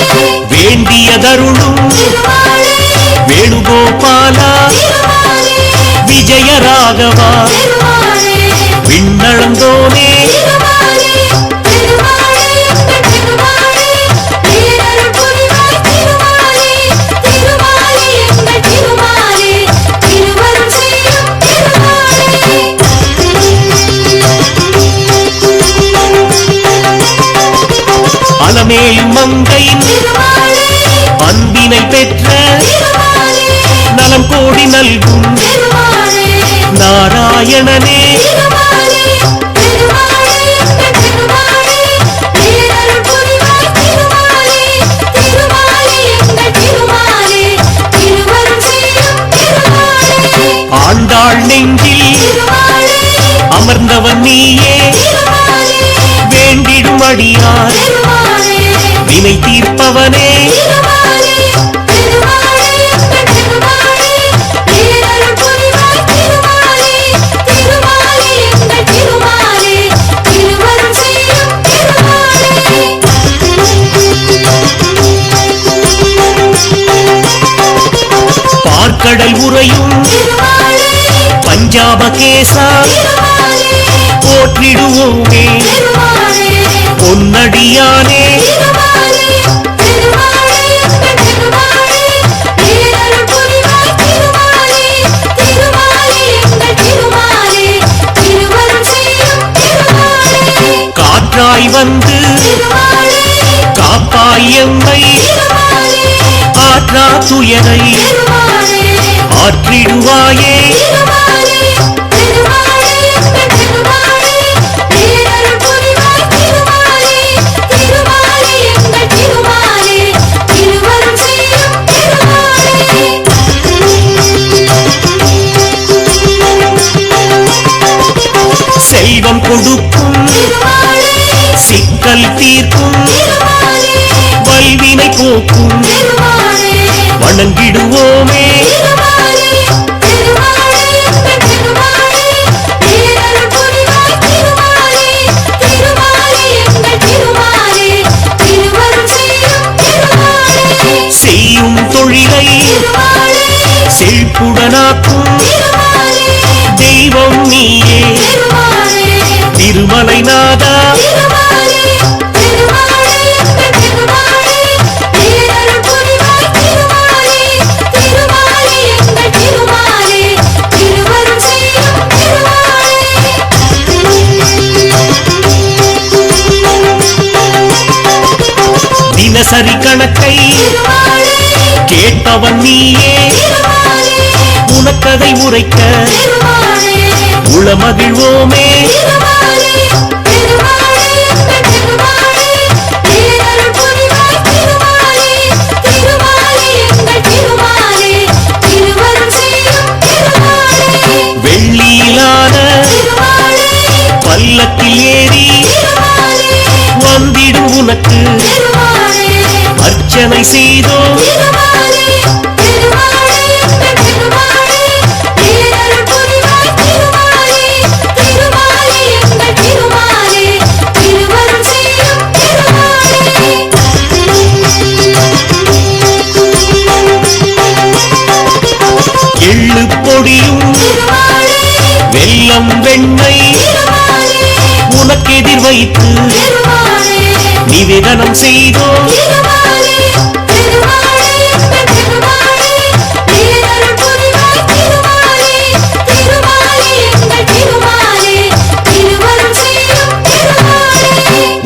[SPEAKER 1] வேண்டியதருளும்
[SPEAKER 2] திருமாலே
[SPEAKER 1] வேணுகோபாலா
[SPEAKER 2] திருமாலே
[SPEAKER 1] விஜயராகவா
[SPEAKER 2] திருமாலே
[SPEAKER 1] விண்ணளந்தோனே
[SPEAKER 2] திருமாலே திருமாலே எங்கள் திருமாலே பேரருள் புரிவாய் திருமாலே திருமாலே எங்கள் திருமாலே திருவருள் செய்யும் திருமாலே
[SPEAKER 1] அலமேல் மங்கையின்
[SPEAKER 2] திருமாலே
[SPEAKER 1] அன்பினை பெற்ற
[SPEAKER 2] திருமாலே
[SPEAKER 1] நலம் கோடி நல்கும்
[SPEAKER 2] திருமாலே
[SPEAKER 1] நாராயணனே
[SPEAKER 2] திருமாலே திருமாலே எங்கள் திருமாலே பேரருள் புரிவாய் திருமாலே திருமாலே எங்கள் திருமாலே திருவருள் செய்யும் திருமாலே
[SPEAKER 1] ஆண்டாள் நெஞ்சில்
[SPEAKER 2] திருமாலே
[SPEAKER 1] அமர்ந்தவன் நீயே
[SPEAKER 2] திருமாலே
[SPEAKER 1] வேண்டிடும் அடியார்
[SPEAKER 2] திருமாலே
[SPEAKER 1] வினை தீர்ப்பவனே
[SPEAKER 2] திருமாலே திருமாலே எங்கள் திருமாலே பேரருள் புரிவாய் திருமாலே திருமாலே எங்கள் திருமாலே திருவருள் செய்யும் திருமாலே
[SPEAKER 1] பார்க்கடல் உறையும்
[SPEAKER 2] திருமாலே
[SPEAKER 1] பஞ்சாபகேசா
[SPEAKER 2] திருமாலே
[SPEAKER 1] போற்றிடுவோமே
[SPEAKER 2] திருமாலே
[SPEAKER 1] பொன்னடியானே
[SPEAKER 2] திருமாலே திருமாலே எங்கள் திருமாலே பேரருள் புரிவாய் திருமாலே திருமாலே எங்கள் திருமாலே திருவருள் செய்யும் திருமாலே
[SPEAKER 1] காற்றாய் வந்து
[SPEAKER 2] திருமாலே
[SPEAKER 1] காப்பாய் எம்மை
[SPEAKER 2] திருமாலே
[SPEAKER 1] ஆற்றா துயரை
[SPEAKER 2] திருமாலே
[SPEAKER 1] ஆற்றிடுவாயே
[SPEAKER 2] திருமாலே திருமாலே எங்கள் திருமாலே பேரருள் புரிவாய் திருமாலே திருமாலே எங்கள் திருமாலே திருவருள் செய்யும் திருமாலே
[SPEAKER 1] செல்வம் கொடுக்கும்
[SPEAKER 2] திருமாலே
[SPEAKER 1] சிக்கல் தீர்க்கும்
[SPEAKER 2] திருமாலே
[SPEAKER 1] வல்வினை போக்கும்
[SPEAKER 2] திருமாலே
[SPEAKER 1] வணங்கிடுவோமே
[SPEAKER 2] திருமாலே திருமாலே எங்கள் திருமாலே பேரருள் புரிவாய் திருமாலே திருமாலே எங்கள் திருமாலே திருவருள் செய்யும் திருமாலே
[SPEAKER 1] செய்யும் தொழிலை
[SPEAKER 2] திருமாலே
[SPEAKER 1] செழிப்புடனாக்கும்
[SPEAKER 2] திருமாலே
[SPEAKER 1] தெய்வம் நீயே
[SPEAKER 2] திருமாலே
[SPEAKER 1] திருமலை நாதா
[SPEAKER 2] திருமாலே திருமாலே எங்கள் திருமாலே பேரருள் புரிவாய் திருமாலே திருமாலே எங்கள் திருமாலே திருவருள் செய்யும் திருமாலே
[SPEAKER 1] தினசரி கணக்கை
[SPEAKER 2] திருமாலே
[SPEAKER 1] கேட்பவன் நீயே
[SPEAKER 2] திருமாலே
[SPEAKER 1] உனக்கதை உரைக்க
[SPEAKER 2] திருமாலே
[SPEAKER 1] உளமகிழ்வோமே
[SPEAKER 2] திருமாலே திருமாலே எங்கள் திருமாலே பேரருள் புரிவாய் திருமாலே திருமாலே எங்கள் திருமாலே திருவருள் செய்யும் திருமாலே
[SPEAKER 1] வெள்ளியிலான
[SPEAKER 2] திருமாலே
[SPEAKER 1] பல்லக்கில் ஏறி
[SPEAKER 2] திருமாலே
[SPEAKER 1] வந்திடும் உனக்கு
[SPEAKER 2] திருமாலே
[SPEAKER 1] அர்ச்சனை செய்தோ
[SPEAKER 2] திருமாலே திருமாலே எங்கள் திருமாலே நீரருள் புரிவாய் திருமாலே திருமாலே எங்கள் திருமாலே திருவருள் செய்யும் திருமாலே
[SPEAKER 1] எள்ளு பொடியும்
[SPEAKER 2] திருமாலே
[SPEAKER 1] வெல்லம் வெண்ணெய்
[SPEAKER 2] திருமாலே
[SPEAKER 1] உனக்கெதிர் வைத்து
[SPEAKER 2] திருமாலே
[SPEAKER 1] நிவேதனம் செய்தோ
[SPEAKER 2] திருமாலே திருமாலே எங்கள் திருமாலே நீரருள் புரிவாய் திருமாலே திருமாலே எங்கள் திருமாலே திருவருள் செய்யும் திருமாலே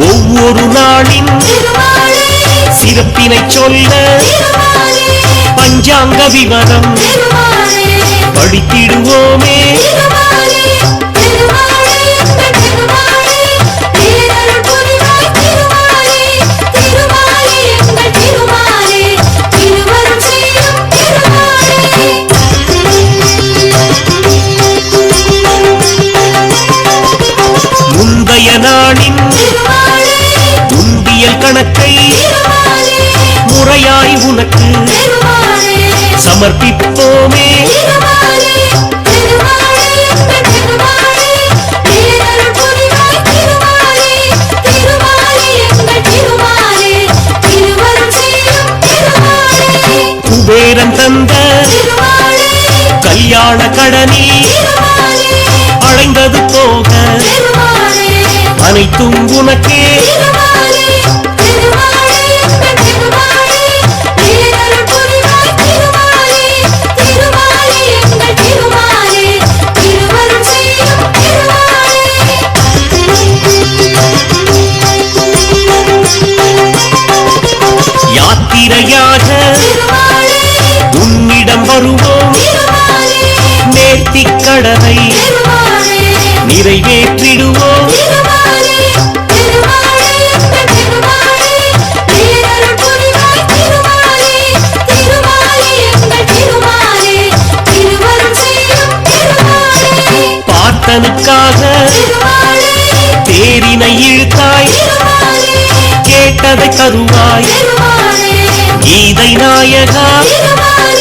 [SPEAKER 1] ஒவ்வொரு நாளின்
[SPEAKER 2] திருமாலே
[SPEAKER 1] சிறப்பினை சொல்ல
[SPEAKER 2] திருமாலே
[SPEAKER 1] பஞ்சாங்க விவரம்
[SPEAKER 2] திருமாலே
[SPEAKER 1] படித்திடுவோமே
[SPEAKER 2] திருமாலே திருமாலே எங்கள் திருமாலே நீரருள் புரிவாய் திருமாலே திருமாலே எங்கள் திருமாலே திருவருள் செய்யும் திருமாலே
[SPEAKER 1] முந்தைய நாளின்
[SPEAKER 2] திருமாலே
[SPEAKER 1] உண்டியல் கணக்கை
[SPEAKER 2] திருமாலே
[SPEAKER 1] முறையாய் உனக்கு
[SPEAKER 2] திருமாலே
[SPEAKER 1] சமர்ப்பிப்போமே
[SPEAKER 2] திருமாலே திருமாலே எங்கள் திருமாலே நீரருள் புரிவாய் திருமாலே திருமாலே எங்கள் திருமாலே திருவருள் செய்யும் திருமாலே
[SPEAKER 1] குபேரன் தந்த
[SPEAKER 2] திருமாலே
[SPEAKER 1] கல்யாண கடனில்
[SPEAKER 2] திருமாலே
[SPEAKER 1] அடைந்தது போக
[SPEAKER 2] திருமாலே
[SPEAKER 1] அனைத்தும் உனக்கே
[SPEAKER 2] திருமாலே திருமாலே எங்கள் திருமாலே நீரருள் புரிவாய் திருமாலே திருமாலே எங்கள் திருமாலே திருவருள் செய்யும்
[SPEAKER 1] யாத்திரையாக
[SPEAKER 2] திருமாலே
[SPEAKER 1] உன்னிடம் வருவோம்
[SPEAKER 2] திருமாலே
[SPEAKER 1] நேர்த்திக் கடனை
[SPEAKER 2] திருமாலே
[SPEAKER 1] நிறைவேற்றிடுவோம்
[SPEAKER 2] திருமாலே திருமாலே எங்கள் திருமாலே நீரருள் புரிவாய் திருமாலே திருமாலே எங்கள் திருமாலே திருவருள் செய்யும் திருமாலே
[SPEAKER 1] பார்த்தனுக்காக
[SPEAKER 2] திருமாலே
[SPEAKER 1] தேரினை இழுத்தாய்
[SPEAKER 2] திருமாலே
[SPEAKER 1] கேட்டதை தருவாய்
[SPEAKER 2] திருமாலே
[SPEAKER 1] கீதை நாயகா
[SPEAKER 2] திருமாலே